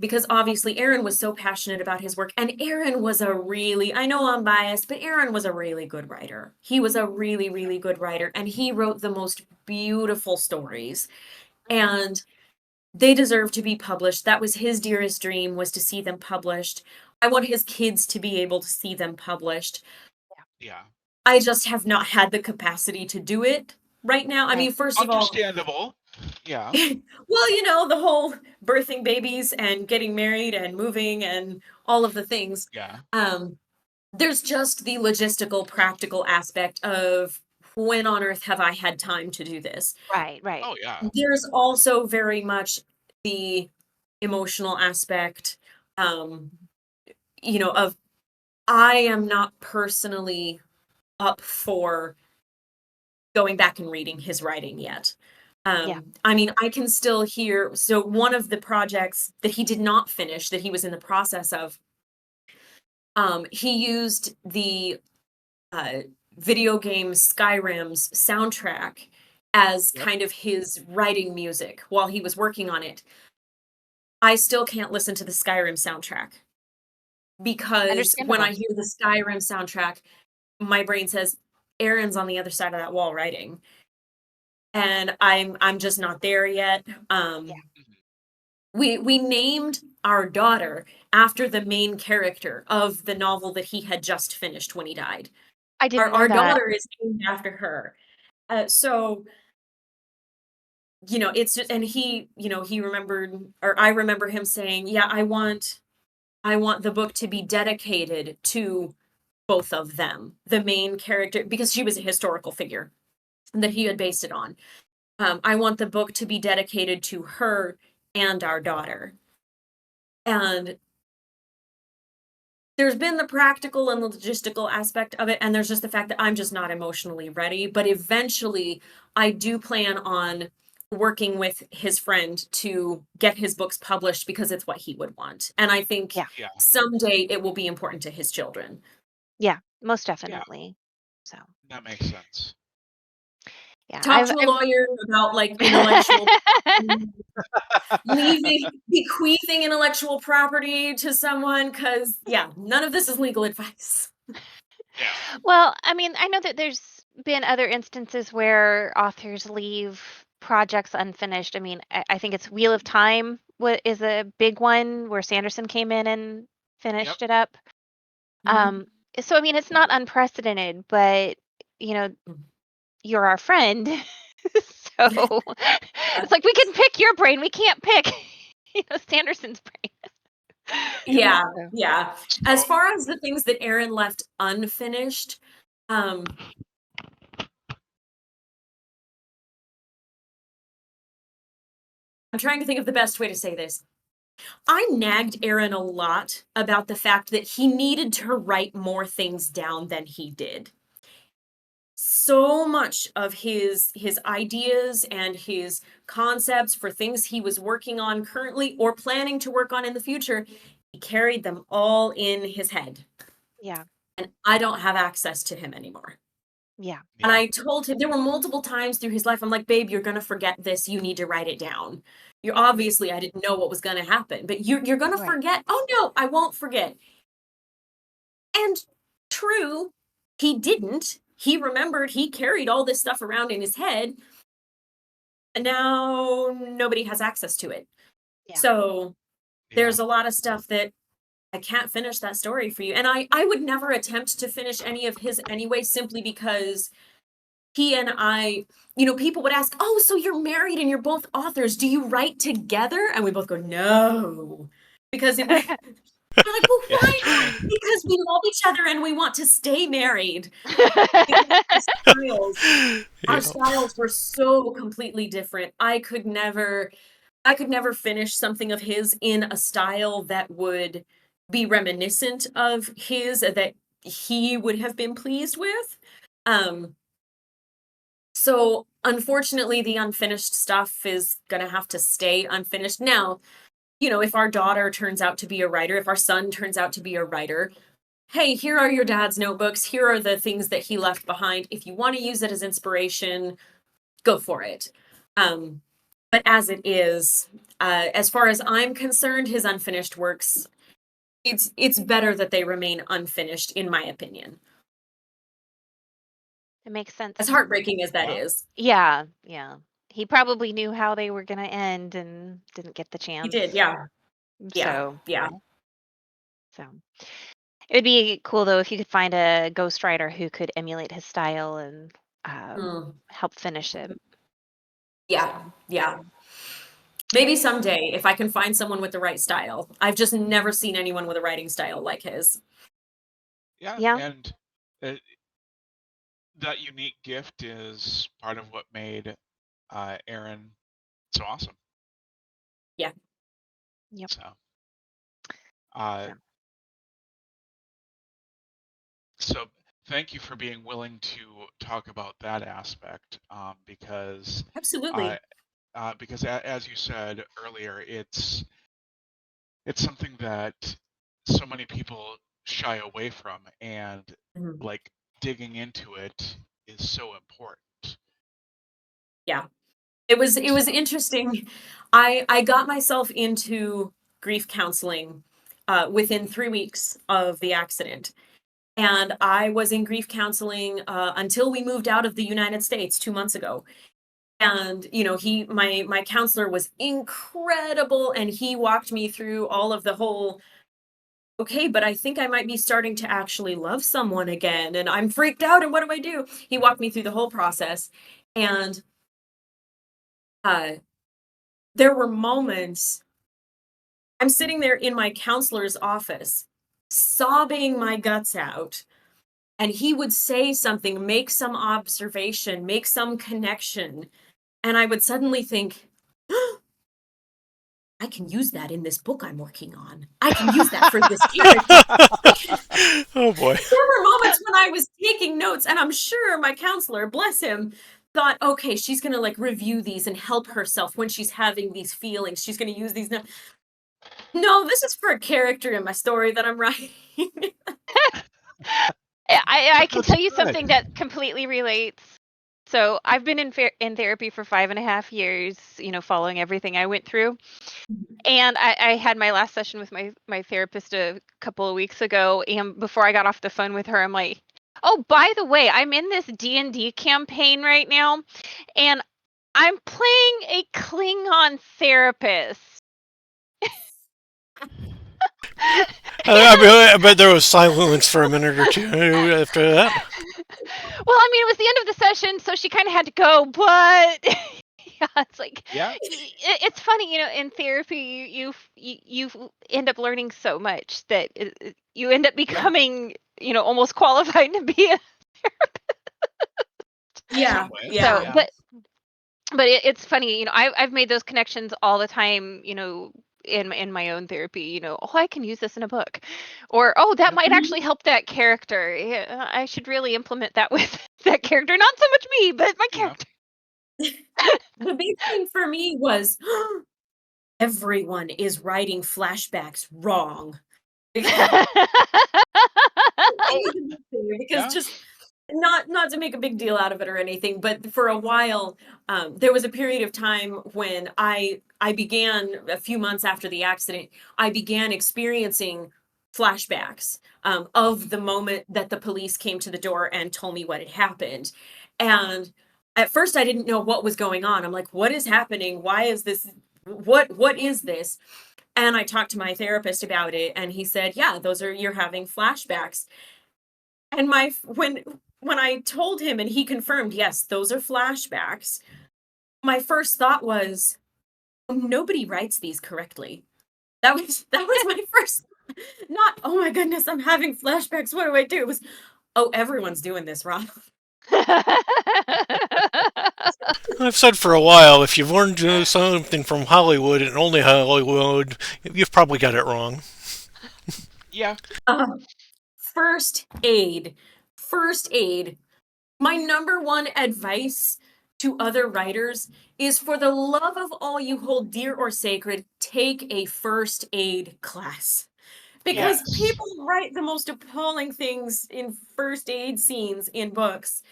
Because obviously Aaron was so passionate about his work, and Aaron was I know I'm biased, but Aaron was a really good writer. He was a really, really good writer, and he wrote the most beautiful stories, and they deserve to be published. That was his dearest dream, was to see them published. I want his kids to be able to see them published. Yeah. I just have not had the capacity to do it. right now. I Right. mean, first of all, Understandable. Yeah. well, the whole birthing babies and getting married and moving and all of the things. Yeah. There's just the logistical, practical aspect of when on earth have I had time to do this? Right. Oh yeah. There's also very much the emotional aspect, of I am not personally up for going back and reading his writing yet. Yeah. I mean, I can still hear. So, one of the projects that he did not finish, that he was in the process of, he used the uh, video game Skyrim's soundtrack as Yep. kind of his writing music while he was working on it. I still can't listen to the Skyrim soundtrack because when I Understandable. hear the Skyrim soundtrack, my brain says, Aaron's on the other side of that wall writing. And I'm just not there yet. Yeah. We named our daughter after the main character of the novel that he had just finished when he died. I Our didn't know our that. daughter is named after her. So it's just, and he remembered, or I remember him saying, yeah, I want the book to be dedicated to both of them, the main character, because she was a historical figure that he had based it on. I want the book to be dedicated to her and our daughter. And there's been the practical and the logistical aspect of it, and there's just the fact that I'm just not emotionally ready. But eventually, I do plan on working with his friend to get his books published because it's what he would want. And I think Yeah. Yeah. someday it will be important to his children. Yeah. Most Yeah. definitely. So That makes sense. yeah, Talk to a lawyer about like intellectual bequeathing intellectual property to someone, because yeah, none of this is legal advice. Yeah. Well, I mean, I know that there's been other instances where authors leave projects unfinished. I mean, I think it's Wheel of Time is a big one where Sanderson came in and Yep. finished it up. Mhm. So I mean, it's not unprecedented, but you know, Mhm. you're our friend. So it's like we can pick your brain. We can't pick, Sanderson's brain. Yep. Yeah, So, yeah. As So far as the things that Aaron left unfinished, um, I'm trying to think of the best way to say this. I nagged Aaron a lot about the fact that he needed to write more things down than he did. So much of his ideas and his concepts for things he was working on currently or planning to work on in the future, he carried them all in his head. yeah, And I don't have access to him anymore. yeah, And yeah. I told him there were multiple times through his life, I'm like, babe, you're gonna forget this. You need to write it down. You're obviously, I didn't know what was gonna happen, but you're gonna right. forget. Oh no, I won't forget. And true, he didn't. He remembered, he carried all this stuff around in his head, and now nobody has access to it. Yeah. So Yeah. there's a lot of stuff that I can't finish that story for you. And I would never attempt to finish any of his anyway, simply because he and I, people would ask, oh, so you're married and you're both authors. Do you write together? And we both go, no. Because we're like, well, why not? Because we love each other and we want to stay married. Because our Yeah. styles were so completely different. I could never finish something of his in a style that would be reminiscent of his, that he would have been pleased with. Um, so unfortunately, the unfinished stuff is gonna have to stay unfinished. Now, if our daughter turns out to be a writer, if our son turns out to be a writer, hey, here are your dad's notebooks. Here are the things that he left behind. If you want to use it as inspiration, go for it. But as it is, as far as I'm concerned, his unfinished works, it's better that they remain unfinished, in my opinion. It makes As sense. heartbreaking as that Wow. is. Yeah, yeah. He probably knew how they were gonna end and didn't get the He chance. did, yeah. Yeah, So, yeah. so it would be cool though if you could find a ghostwriter who could emulate his style and help finish it. Yeah, yeah. Maybe someday if I can find someone with the right style. I've just never seen anyone with a writing style like his. Yeah. And uh, that unique gift is part of what made Aaron so awesome. Yeah. Yep. So, uh, So. so thank you for being willing to talk about that aspect, because Absolutely. as you said earlier, it's something that so many people shy away from, and Mhm. like digging into it is so important. Yeah. It was interesting. I got myself into grief counseling within 3 weeks of the accident. And I was in grief counseling until we moved out of the United States 2 months ago. And you know, my counselor was incredible, and he walked me through all of the whole, okay, but I think I might be starting to actually love someone again, and I'm freaked out, and what do I do? He walked me through the whole process. And uh there were moments I'm sitting there in my counselor's office, sobbing my guts out, and he would say something, make some observation, make some connection, and I would suddenly think, I can use that in this book I'm working on. I can use that for this character. Oh boy. There were moments when I was taking notes, and I'm sure my counselor, bless him, thought, okay, she's gonna like review these and help herself when she's having these feelings. She's gonna use these. No, this is for a character in my story that I'm writing. I can That's tell you good. something that completely relates. So I've been in therapy for 5.5 years, following everything I went through. And I had my last session with my therapist a couple of weeks ago, and before I got off the phone with her, I'm like, oh, by the way, I'm in this D&D campaign right now, and I'm playing a Klingon therapist. I bet there was silence for a minute or two after that. Well, I mean, it was the end of the session, so she kind of had to go, but yeah, it's like, Yeah. it's funny, in therapy, you end up learning so much that you end up becoming, almost qualified to be a. In Yeah, some ways, So, yeah. yeah. but it's funny, I've made those connections all the time, in my own therapy, oh, I can use this in a book, or oh, that Yep. might Mhm. actually help that character. Yeah, I should really implement that with that character, not so much me, but my Yeah. character. The big thing for me was everyone is writing flashbacks wrong. Oh, Because yeah. just not to make a big deal out of it or anything, but for a while, there was a period of time when I began a few months after the accident, I began experiencing flashbacks of the moment that the police came to the door and told me what had happened. And at first I didn't know what was going on. I'm like, what is happening? Why is this? What is this? And I talked to my therapist about it, and he said, yeah, those are, you're having flashbacks. And when I told him and he confirmed, yes, those are flashbacks, my first thought was, "Oh, nobody writes these correctly." That was my first, not, "Oh my goodness, I'm having flashbacks. What do I do?" It was, "Oh, everyone's doing this wrong." I've said for a while, if you've learned something from Hollywood and only Hollywood, you've probably got it wrong. Yeah. Uh, first aid. First aid. My number one advice to other writers is, for the love of all you hold dear or sacred, take a first aid class. Because Yes. people write the most appalling things in first aid scenes in books.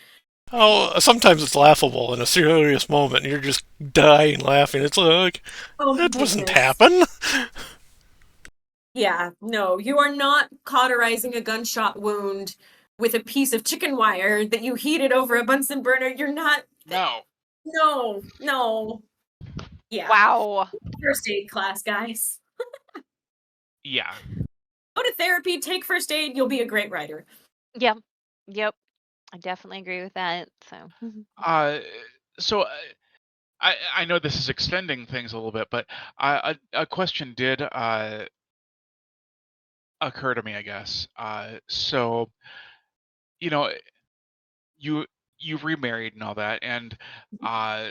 Oh, sometimes it's laughable in a serious moment. You're just dying laughing. It's like, Oh that my wasn't goodness. happen. Yeah, no, you are not cauterizing a gunshot wound with a piece of chicken wire that you heated over a Bunsen burner. You're not. No. No, no. Yeah, Wow. first aid class, guys. Yeah. Go to therapy, take first aid, you'll be a great writer. Yeah. Yep. I definitely agree with that. So, Uh, so I know this is extending things a little bit, but a question did occur to me, I guess. So you know, you you remarried and all that, and uh,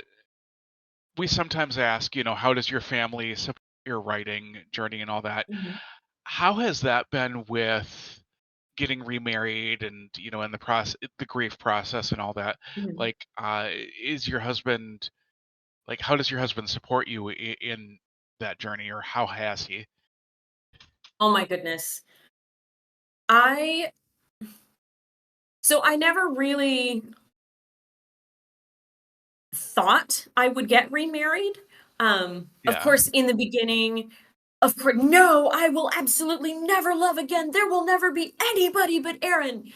we sometimes ask, how does your family support your writing journey and all that? Mhm. How has that been with getting remarried and in the grief process and all that? Mhm. Like, is your husband like how does your husband support you in that journey, or how has he? Oh my goodness. I so I never really thought I would get remarried. Of Yeah. course, in the beginning, of course, no, I will absolutely never love again. There will never be anybody but Aaron.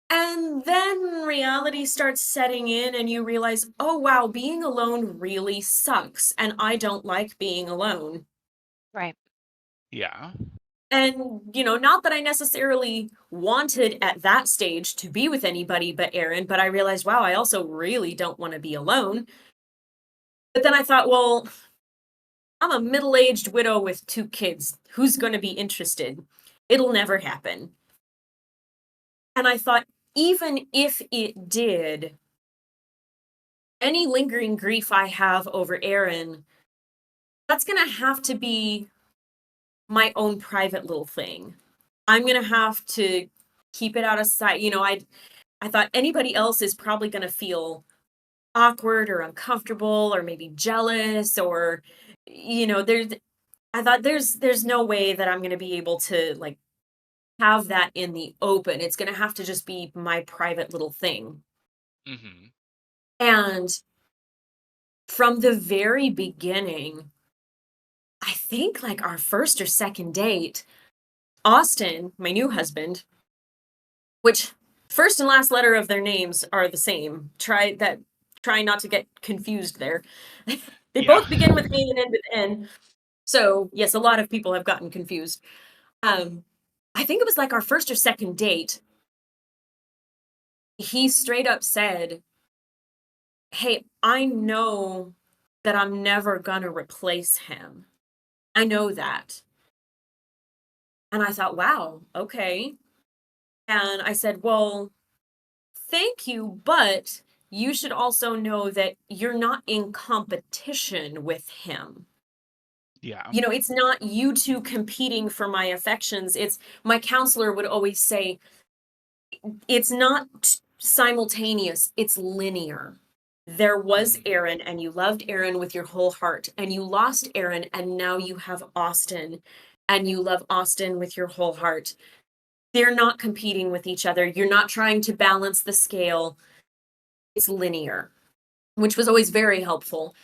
And then reality starts setting in, and you realize, oh wow, being alone really sucks. And I don't like being alone. right. Yeah. And, not that I necessarily wanted at that stage to be with anybody but Aaron, but I realized, wow, I also really don't want to be alone. But then I thought, well, I'm a middle aged widow with 2 kids. Who's going to be interested? It'll never happen. And I thought, even if it did, any lingering grief I have over Aaron, that's going to have to be my own private little thing. I'm going to have to keep it out of sight. I thought anybody else is probably going to feel awkward or uncomfortable or maybe jealous or there's I thought there's no way that I'm going to be able to like have that in the open. It's going to have to just be my private little thing. Hmm. And from the very beginning, I think like our first or second date, Austin, my new husband, which first and last letter of their names are the same. Try not to get confused there. They Yeah. both begin with A and end with N. So, yes, a lot of people have gotten confused. Um, I think it was like our first or second date. He straight up said, "Hey, I know that I'm never gonna replace him. I know that." And I thought, wow, okay. And I said, well, thank you, but you should also know that you're not in competition with him. Yeah. It's not you two competing for my affections. It's my counselor would always say, it's not simultaneous, it's linear. There was Hmm. Aaron, and you loved Aaron with your whole heart, and you lost Aaron, and now you have Austin, and you love Austin with your whole heart. They're not competing with each other. You're not trying to balance the scale. It's linear, which was always very helpful.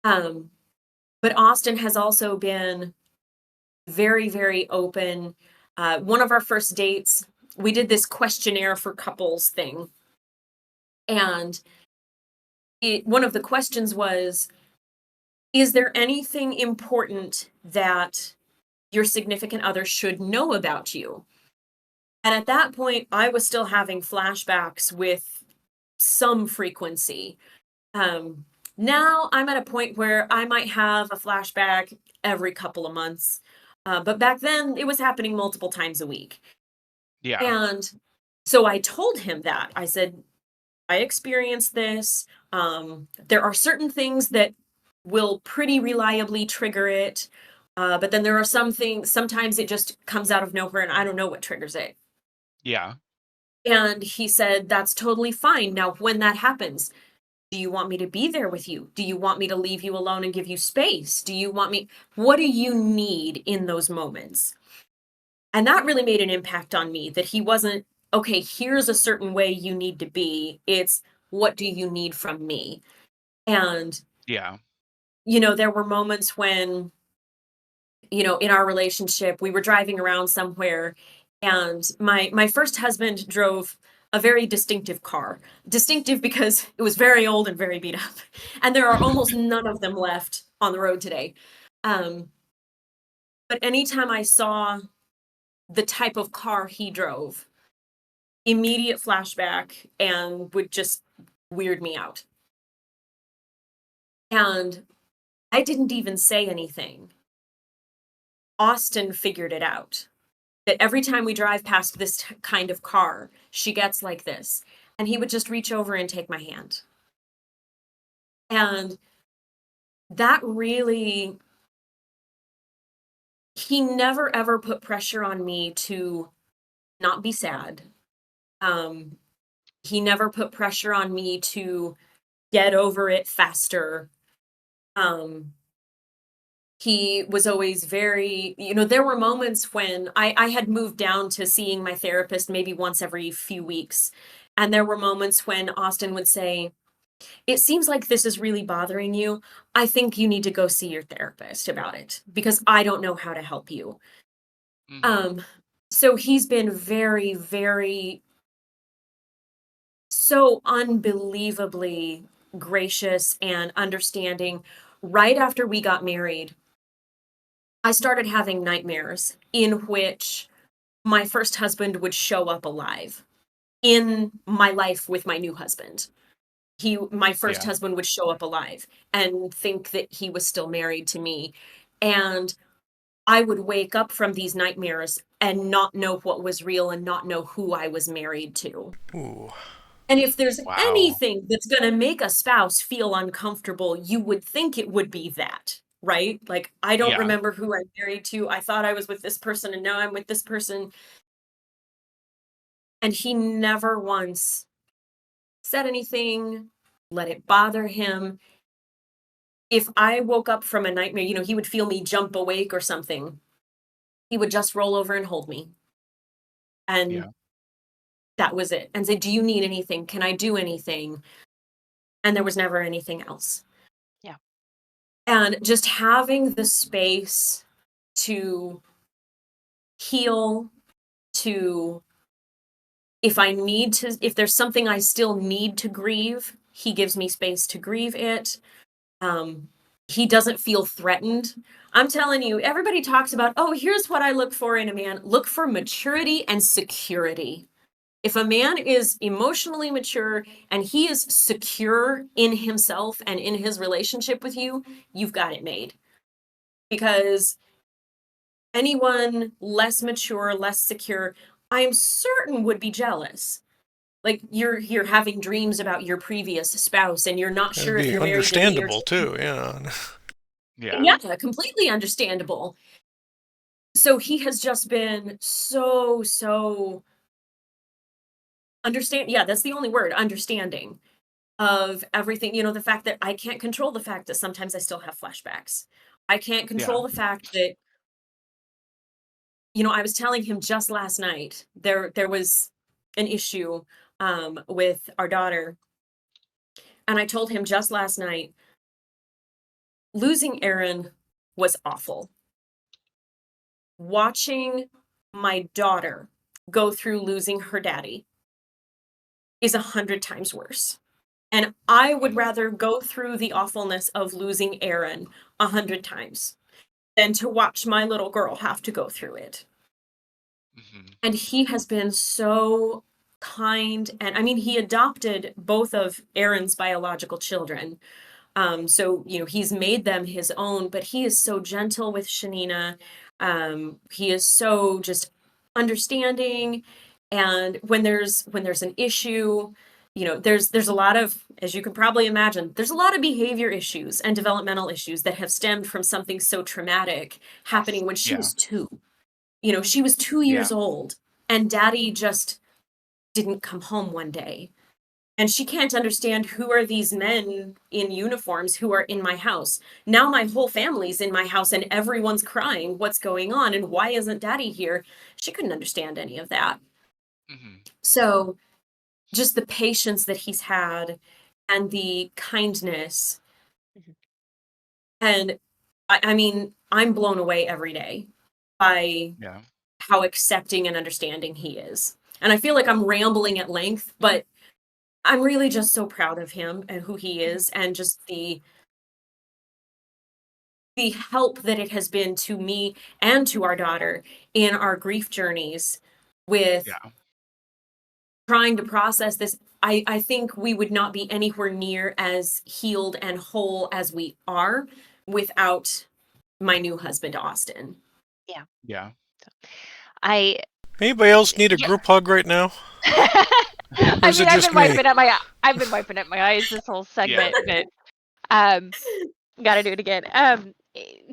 Um, but Austin has also been very, very open. One of our first dates, we did this questionnaire for couples thing. And one of the questions was, is there anything important that your significant other should know about you? And at that point, I was still having flashbacks with some frequency. Um, Now I'm at a point where I might have a flashback every couple of months. But back then, it was happening multiple times a week. Yeah. And so I told him that. I said, I experienced this. There are certain things that will pretty reliably trigger it. But then there are some things, sometimes it just comes out of nowhere and I don't know what triggers it. Yeah. And he said, that's totally fine. Now, when that happens, do you want me to be there with you? Do you want me to leave you alone and give you space? What do you need in those moments? And that really made an impact on me that he wasn't, okay, here's a certain way you need to be. It's, what do you need from me? And, Yeah. there were moments when, in our relationship, we were driving around somewhere and my first husband drove a very distinctive car. Distinctive because it was very old and very beat up. And there are almost none of them left on the road today. Um, but anytime I saw the type of car he drove, immediate flashback and would just weird me out. And I didn't even say anything. Austin figured it out. That every time we drive past this kind of car, she gets like this. And he would just reach over and take my hand. And that really, he never ever put pressure on me to not be sad. He never put pressure on me to get over it faster. He was always very, there were moments when I had moved down to seeing my therapist maybe once every few weeks. And there were moments when Austin would say, "It seems like this is really bothering you. I think you need to go see your therapist about it because I don't know how to help you." Mm-hmm. So he's been very, very, so unbelievably gracious and understanding. Right after we got married, I started having nightmares in which my first husband would show up alive in my life with my new husband. My first Yeah. husband would show up alive and think that he was still married to me. And I would wake up from these nightmares and not know what was real and not know who I was married to. Ooh. And if there's Wow. anything that's going to make a spouse feel uncomfortable, you would think it would be that, right? Like, I don't Yeah. remember who I'm married to. I thought I was with this person and now I'm with this person. And he never once said anything, let it bother him. If I woke up from a nightmare, he would feel me jump awake or something. He would just roll over and hold me. And Yeah. that was it. And say, "Do you need anything? Can I do anything?" And there was never anything else. Yeah. And just having the space to heal, to, if there's something I still need to grieve, he gives me space to grieve it. Um, he doesn't feel threatened. I'm telling you, everybody talks about, "Oh, here's what I look for in a man." Look for maturity and security. If a man is emotionally mature and he is secure in himself and in his relationship with you, you've got it made. Because anyone less mature, less secure, I am certain would be jealous. Like, you're having dreams about your previous spouse and you're not That'd sure if be you're married to me or understandable too. Yeah. Yeah. yeah, completely understandable. So he has just been so understand. Yeah, that's the only word, understanding of everything. The fact that I can't control the fact that sometimes I still have flashbacks. I can't Yeah. control the fact that, I was telling him just last night, there was an issue with our daughter. And I told him just last night, losing Aaron was awful. Watching my daughter go through losing her daddy is 100 times worse. And I would Mm-hmm. rather go through the awfulness of losing Aaron 100 times than to watch my little girl have to go through it. Mm-hmm. And he has been so kind. And I mean, he adopted both of Aaron's biological children. So, he's made them his own, but he is so gentle with Shanina. He is so just understanding. And when there's an issue, there's a lot of, as you can probably imagine, there's a lot of behavior issues and developmental issues that have stemmed from something so traumatic happening when she Yeah. was 2. She was 2 Yeah. years old and daddy just didn't come home one day. And she can't understand, who are these men in uniforms who are in my house? Now my whole family's in my house and everyone's crying. What's going on? And why isn't daddy here? She couldn't understand any of that. Mm-hmm. So just the patience that he's had and the kindness. Mhm. And I mean, I'm blown away every day by Yeah. how accepting and understanding he is. And I feel like I'm rambling at length, but I'm really just so proud of him and who he Mhm. is, and just the help that it has been to me and to our daughter in our grief journeys with Yeah. trying to process this. I think we would not be anywhere near as healed and whole as we are without my new husband, Austin. Yeah. Yeah. I Anybody else need a Yeah. group hug right now? Or I is mean, it just me? I've been wiping at my eyes this whole segment, but gotta do it again.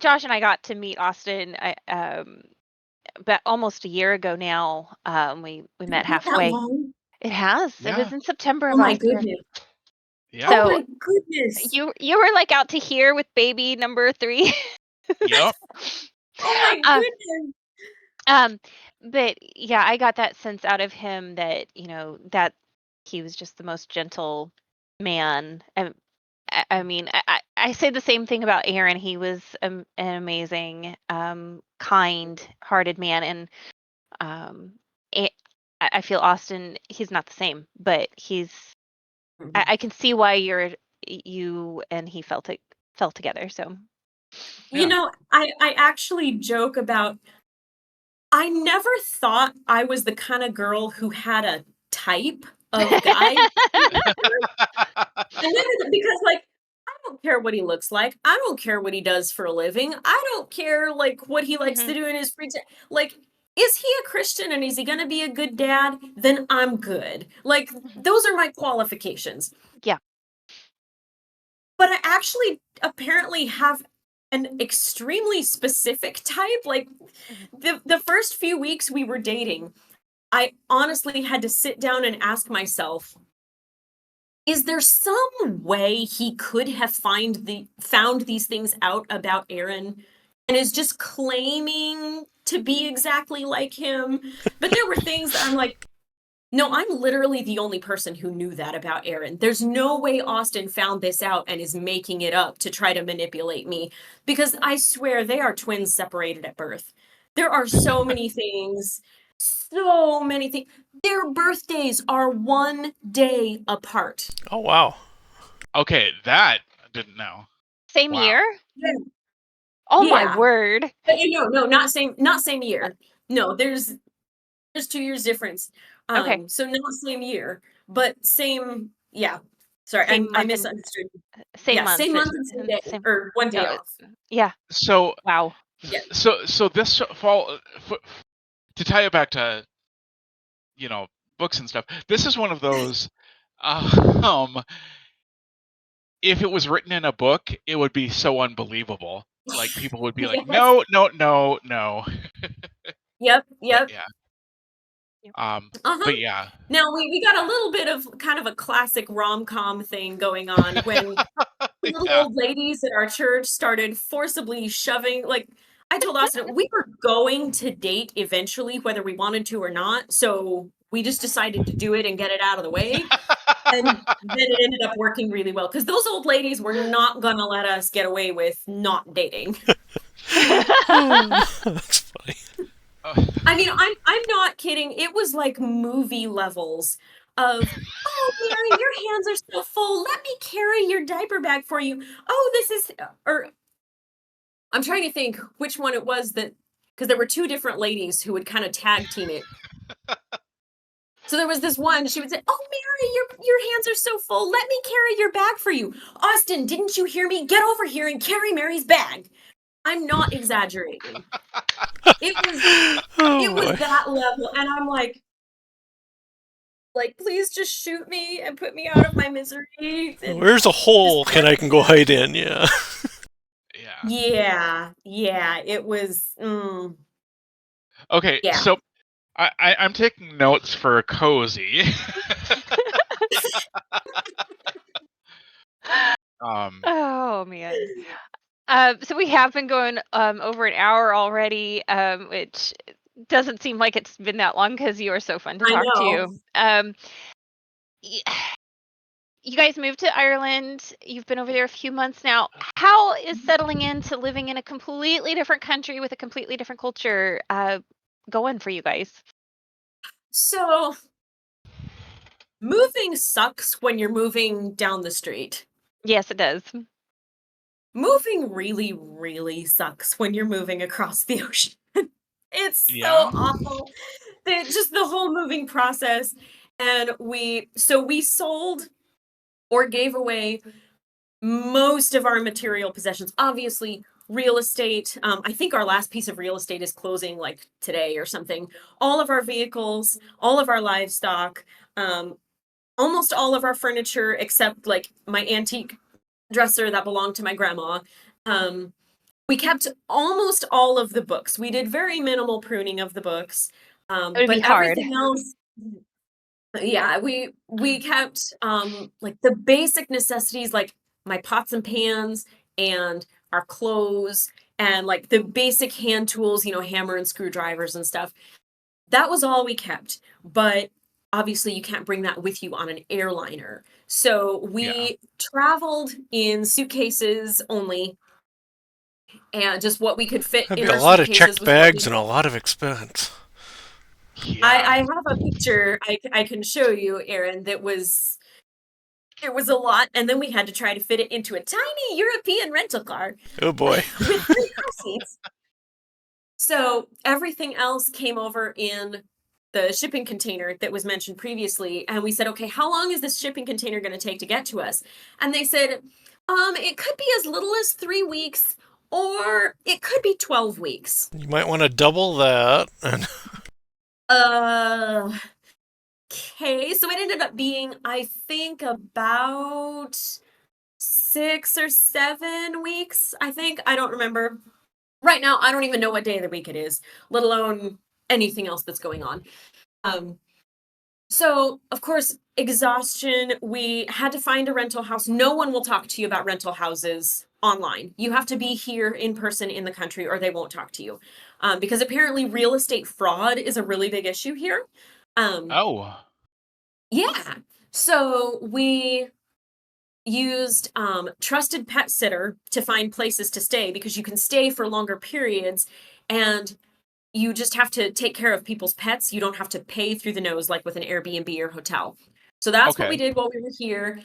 Josh and I got to meet Austin about almost a year ago now. We met Not that halfway. long. It has. It was Yeah. in September Oh of my last year. goodness. Yeah. Oh So my goodness. you were like out to here with baby number 3. Yep. Oh my Uh, goodness. but yeah, I got that sense out of him that, that he was just the most gentle man. And I mean, I say the same thing about Aaron. He was an amazing, kind-hearted man, and it, I feel Austin. He's not the same, but I can see why you and he fell together. So You Yeah. know, I actually joke about I never thought I was the kind of girl who had a type of guy. I never because like I don't care what he looks like. I don't care what he does for a living. I don't care like what he likes to Mhm, do in his free time. Like, is he a Christian and is he gonna be a good dad? Then I'm good. Like, mhm. those are my qualifications. Yeah. But I actually apparently have an extremely specific type. Like Mhm, the first few weeks we were dating, I honestly had to sit down and ask myself, is there some way he could have found these things out about Aaron and is just claiming to be exactly like him? But there were things that I'm like, no, I'm literally the only person who knew that about Aaron. There's no way Austin found this out and is making it up to try to manipulate me because I swear they are twins separated at birth. There are so many things, so many things. Their birthdays are 1 day apart. Oh wow. Okay, that I didn't know. Same Wow. year? Yeah. Oh my Yeah. word. But no, not same year. No, there's 2 years difference. Okay. So not same year, but same, yeah. Sorry, Same I month and misunderstood. same Yeah, month same month and same and day, same. or 1 day Uh, off. yeah. So Wow. Yeah. so this fall to tie it back to books and stuff. This is one of those. Um, if it was written in a book, it would be so unbelievable. Like people would be like, Yes. no, no, no, no. Yep, But yep. yeah. Yep. Uh-huh. But yeah. Now we got a little bit of kind of a classic rom-com thing going on when little Yeah. old ladies at our church started forcibly shoving, like, I told Austin we were going to date eventually whether we wanted to or not, so we just decided to do it and get it out of the way, and then it ended up working really well because those old ladies were not gonna let us get away with not dating. That's funny. I mean, I'm not kidding. It was like movie levels of, oh, Mary, your hands are so full. Let me carry your diaper bag for you. Oh, this is, or I'm trying to think which one it was that, because there were two different ladies who would kind of tag team it. So there was this one, she would say, oh, Mary, your hands are so full. Let me carry your bag for you. Austin, didn't you hear me? Get over here and carry Mary's bag. I'm not exaggerating. It was Oh boy. that level. And I'm like, please just shoot me and put me out of my misery. And Where's a hole just I can go hide in? Yeah. Yeah. yeah, it was, Okay, yeah. so I'm taking notes for cozy. Oh man. So we have been going over an hour already, which doesn't seem like it's been that long because you are so fun to I talk know. to. Y- you guys moved to Ireland. You've been over there a few months now. How is settling into living in a completely different country with a completely different culture going for you guys? So moving sucks when you're moving down the street. Yes, it does. Moving really, really sucks when you're moving across the ocean. It's so Yeah. awful. Just the whole moving process. And we sold or gave away most of our material possessions. Obviously, real estate. I think our last piece of real estate is closing like today or something. All of our vehicles, all of our livestock, almost all of our furniture, except like my antique dresser that belonged to my grandma. We kept almost all of the books. We did very minimal pruning of the books, It would but be hard. everything else, yeah, we kept like the basic necessities, like my pots and pans and our clothes and like the basic hand tools, hammer and screwdrivers and stuff. That was all we kept. But obviously you can't bring that with you on an airliner. So Yeah. we traveled in suitcases only, and just what we could fit That'd be in a our lot of suitcases checked was what bags we. and a lot of expense. Yeah. I have a picture I can show you, Aaron, that was it was a lot, and then we had to try to fit it into a tiny European rental car Oh boy. with 3 car seats. So everything else came over in the shipping container that was mentioned previously, and we said, okay, how long is this shipping container going to take to get to us? And they said, it could be as little as 3 weeks, or it could be 12 weeks. You might want to double that. And Uh, okay, so it ended up being, I think, about 6 or 7 weeks, I think. I don't remember. Right now, I don't even know what day of the week it is, let alone anything else that's going on. Um, so, of course, exhaustion. We had to find a rental house. No one will talk to you about rental houses online. You have to be here in person in the country, or they won't talk to you. Because apparently, real estate fraud is a really big issue here. Um, Oh. yeah. So we used trusted pet sitter to find places to stay, because you can stay for longer periods, and you just have to take care of people's pets. You don't have to pay through the nose like with an Airbnb or hotel. So that's what we Okay. did while we were here.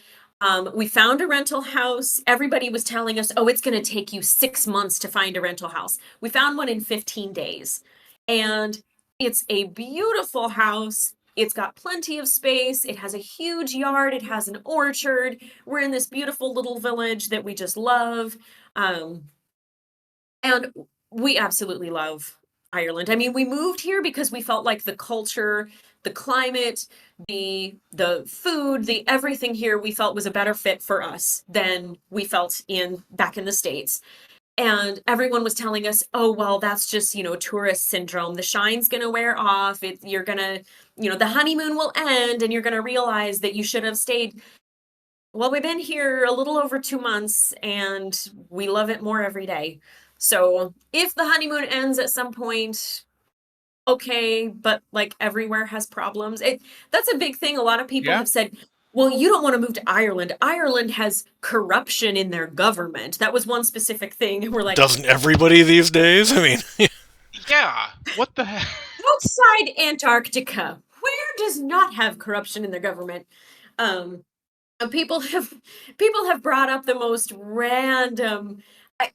We found a rental house. Everybody was telling us, oh, it's going to take you 6 months to find a rental house. We found one in 15 days. And it's a beautiful house. It's got plenty of space. It has a huge yard. It has an orchard. We're in this beautiful little village that we just love. And we absolutely love Ireland. I mean, we moved here because we felt like the culture, the climate, the food, the everything here we felt was a better fit for us than we felt in back in the States. And everyone was telling us, oh, well, that's just, tourist syndrome. The shine's going to wear off. You're going to, the honeymoon will end and you're going to realize that you should have stayed. Well, we've been here a little over 2 months and we love it more every day. So if the honeymoon ends at some point, okay, but like everywhere has problems. That's a big thing. A lot of people Yeah. have said, well, you don't want to move to Ireland. Ireland has corruption in their government. That was one specific thing. And we're like, doesn't everybody these days? I mean, Yeah. What the heck? outside Antarctica, where does not have corruption in their government? Um, people have brought up the most random.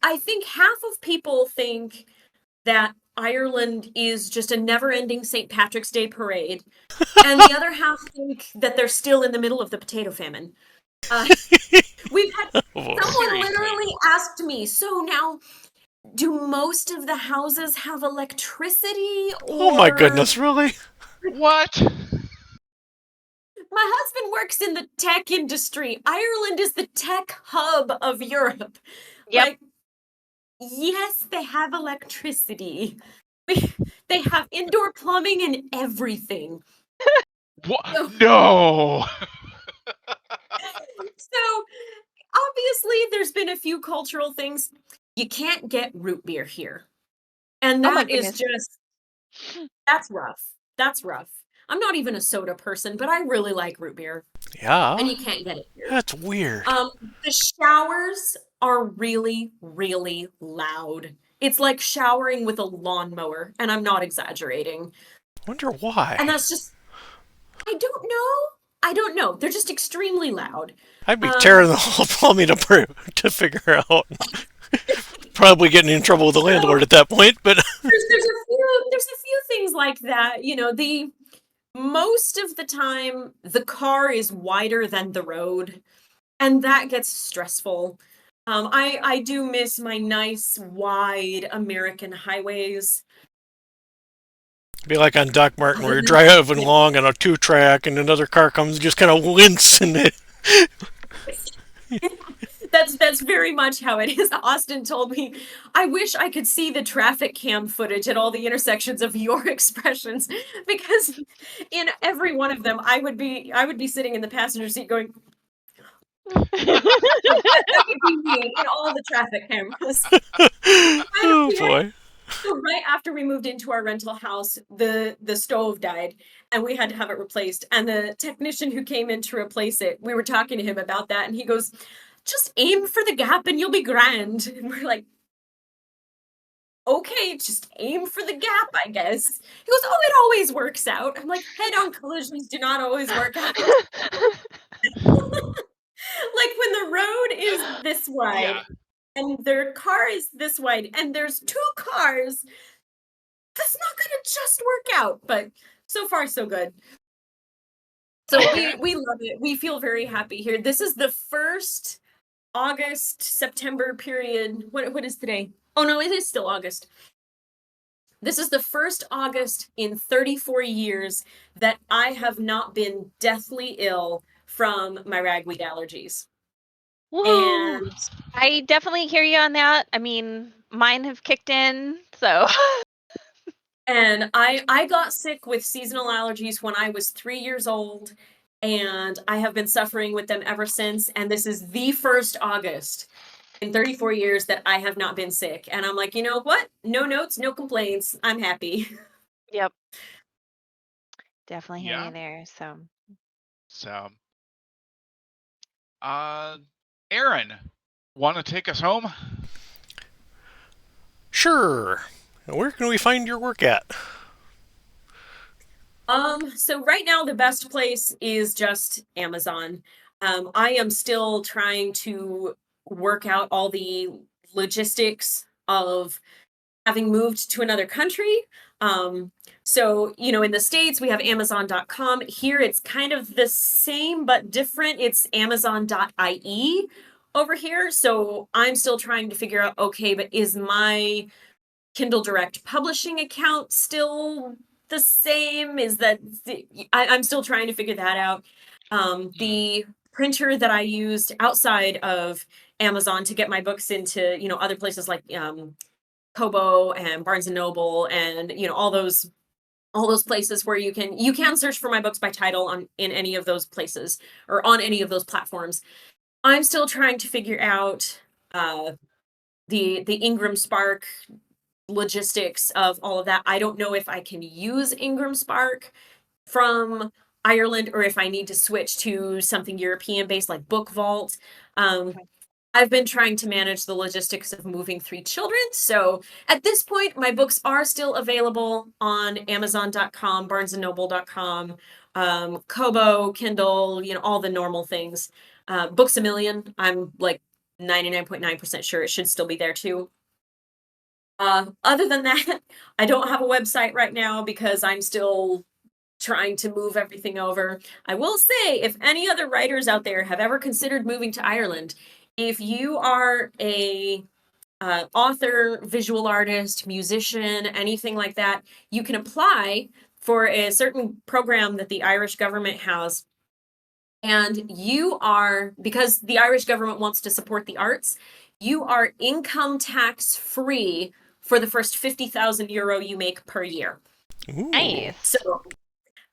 I think half of people think that Ireland is just a never-ending St. Patrick's Day parade, and the other half think that they're still in the middle of the potato famine. Uh, we've had oh boy. someone Seriously. literally asked me, so now, do most of the houses have electricity, Oh my or goodness, really? What? my husband works in the tech industry. Ireland is the tech hub of Europe. Yep. Like, yes, they have electricity. They have indoor plumbing and everything. What? So, No. so obviously there's been a few cultural things. You can't get root beer here. And Oh my that is goodness. just that's rough. That's rough. I'm not even a soda person, but I really like root beer. And Yeah, you can't get it here. that's weird. The showers are really, really loud. It's like showering with a lawnmower, and I'm not exaggerating. Wonder why. And that's just, I don't know. I don't know. They're just extremely loud. I'd be Um, tearing the whole plumbing apart to figure out. Probably getting in trouble with the landlord at that point, but there's a few things like that. most of the time the car is wider than the road, and that gets stressful. I do miss my nice wide American highways. Be like on Doc Martin, where Other you're than driving that, along on a 2-track and another car comes and just kind of wince in it. that's very much how it is. Austin told me, I wish I could see the traffic cam footage at all the intersections of your expressions, because in every one of them I would be sitting in the passenger seat going, like that would be me in all the traffic cameras. Oh boy. So right after we moved into our rental house, the stove died and we had to have it replaced. And the technician who came in to replace it, we were talking to him about that, and he goes, "Just aim for the gap and you'll be grand." And we're like, "Okay, just aim for the gap, I guess." He goes, "Oh, it always works out." I'm like, "Head-on collisions do not always work out." Like when the road is this Yeah. wide and their car is this wide and there's two cars, that's not gonna just work out, but so far so good. So Okay. we love it. We feel very happy here. This is the first August September period. What is today? Oh no, it is still August. This is the first August in 34 years that I have not been deathly ill from my ragweed allergies. Woo! And I definitely hear you on that. I mean, mine have kicked in, so I got sick with seasonal allergies when I was 3 years old, and I have been suffering with them ever since, and this is the first August in 34 years that I have not been sick, and I'm like, "You know what? No notes, no complaints. I'm happy." yep, definitely hear Yeah. you there. So, So, uh, Aaron, want to take us home? Sure. Where can we find your work at? So right now the best place is just Amazon. I am still trying to work out all the logistics of having moved to another country. So, in the States, we have Amazon.com. Here, it's kind of the same but different. It's Amazon.ie over here. So, I'm still trying to figure out, okay, but is my Kindle Direct publishing account still the same? I'm still trying to figure that out. Mm, The printer that I used outside of Amazon to get my books into, other places like Kobo and Barnes and Noble, and all those places where you can search for my books by title on in any of those places or on any of those platforms. I'm still trying to figure out uh, the Ingram Spark logistics of all of that. I don't know if I can use Ingram Spark from Ireland or if I need to switch to something European based like Book Vault. Um, okay. I've been trying to manage the logistics of moving 3 children. So at this point, my books are still available on Amazon.com, BarnesandNoble.com, Kobo, Kindle, all the normal things. Books a Million, I'm like 99.9% sure it should still be there too. Other than that, I don't have a website right now because I'm still trying to move everything over. I will say, if any other writers out there have ever considered moving to Ireland, if you are a author, visual artist, musician, anything like that, you can apply for a certain program that the Irish government has. And you are, because the Irish government wants to support the arts, you are income tax free for the first 50,000 euro you make per year. Ooh. Nice. So,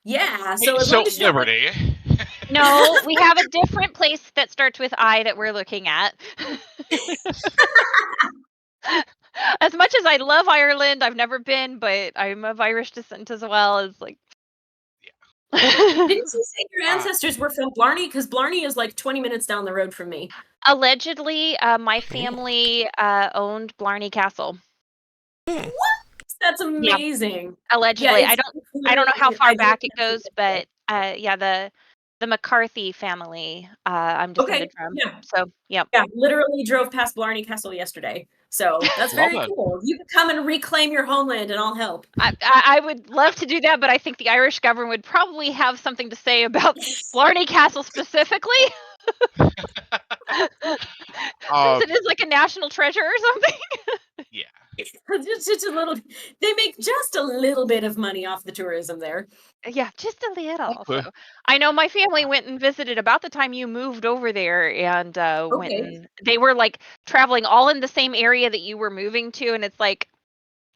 yeah, Hey, so as long so as you don't like, Liberty. No, we have a different place that starts with I that we're looking at. As much as I love Ireland, I've never been, but I'm of Irish descent as well. It's like, didn't you say your uh, ancestors were from Blarney? Because Blarney is like 20 minutes down the road from me. allegedly, my Ooh. family owned Blarney Castle. Hmm. That's Yeah, amazing. Yeah, allegedly. it's I don't know how literally, far I don't back it have goes, to. but yeah, the McCarthy family. I'm descended from. yeah. So, yep. Yeah, literally drove past Blarney Castle yesterday. So that's Love very it. cool. You can come and reclaim your homeland and I'll help. I would love to do that, but I think the Irish government would probably have something to say about Blarney Castle specifically. Since it is like a national treasure or something. Yeah. It's just a little, they make just a little bit of money off the tourism there. Yeah, just a little. Okay. So I know my family went and visited about the time you moved over there, and went Okay. and they were like traveling all in the same area that you were moving to, and it's like,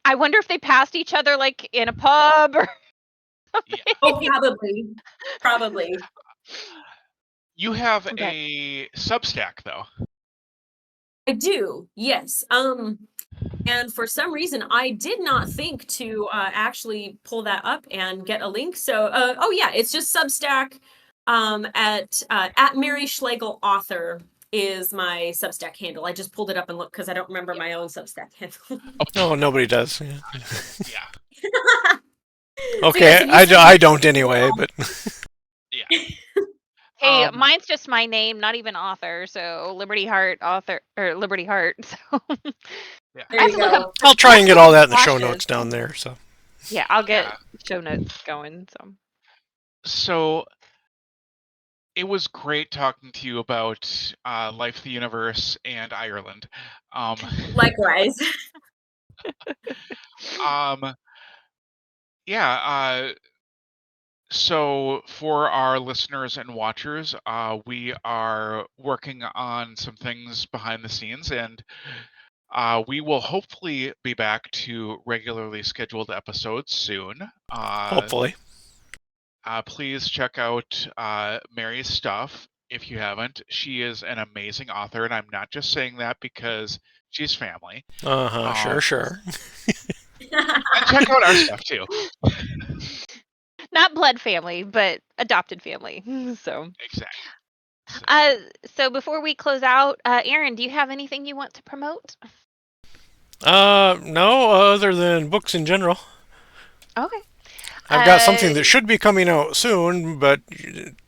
I wonder if they passed each other like in a pub or Yeah. Oh, probably. You have but a Substack though. I do, yes. And for some reason, I did not think to actually pull that up and get a link. So, oh yeah, it's just Substack. At Mary Schlegel author is my Substack handle. I just pulled it up and looked because I don't remember my own Substack handle. Oh, nobody does. Yeah. Yeah. So, Okay, yes, if you search I don't anyway, but Yeah. hey, mine's just my name, not even author. So Liberty Heart author or Liberty Heart. So Yeah. there I have you to look up. go. I'll I try have and to get look all up that in the show flashes. notes down there. So Yeah, I'll get Yeah. show notes going. So it was great talking to you about life, the universe, and Ireland. Likewise. Um, yeah. So for our listeners and watchers, we are working on some things behind the scenes, and we will hopefully be back to regularly scheduled episodes soon. hopefully, Please check out Mary's stuff if you haven't. She is an amazing author, and I'm not just saying that because she's family. sure, Um, sure. and check out our stuff too. Not blood family, but adopted family. So, Exactly. So, so before we close out, Aaron, do you have anything you want to promote? No, other than books in general. Okay. I've got something that should be coming out soon, but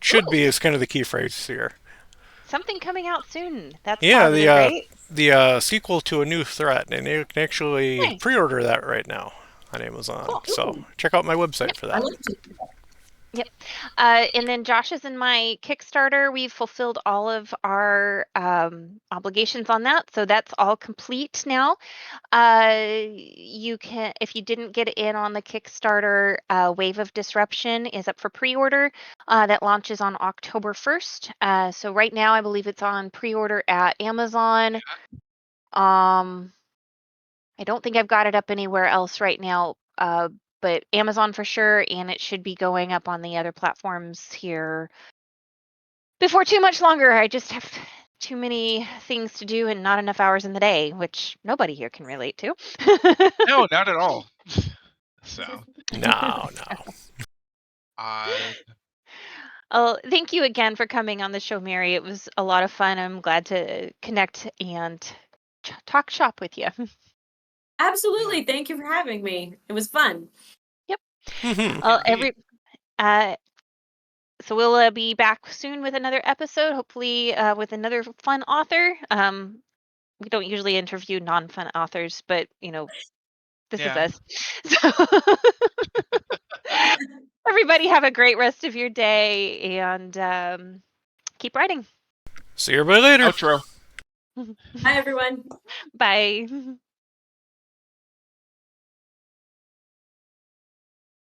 should be Ooh, is kind of the key phrase here. something coming out soon. That's Yeah, positive, right? the sequel to A New Threat, and you can actually Nice. pre-order that right now on Amazon. Cool. So check out my website for I that. like to. Yep. And then Josh's and my Kickstarter, we've fulfilled all of our obligations on that. So that's all complete now. You can, if you didn't get in on the Kickstarter, Wave of Disruption is up for pre-order. That launches on October 1st. So right now, I believe it's on pre-order at Amazon. I don't think I've got it up anywhere else right now, but Amazon for sure, and it should be going up on the other platforms here before too much longer. I just have too many things to do and not enough hours in the day, which nobody here can relate to. no, not at all. So, No. Oh, thank you again for coming on the show, Mary. It was a lot of fun. I'm glad to connect and talk shop with you. Absolutely. Thank you for having me. It was fun. Yep. indeed. Uh, so we'll be back soon with another episode, hopefully with another fun author. We don't usually interview non-fun authors, but this is Yeah. us. So everybody have a great rest of your day and keep writing. See everybody later. Outro. Hi, everyone. Bye.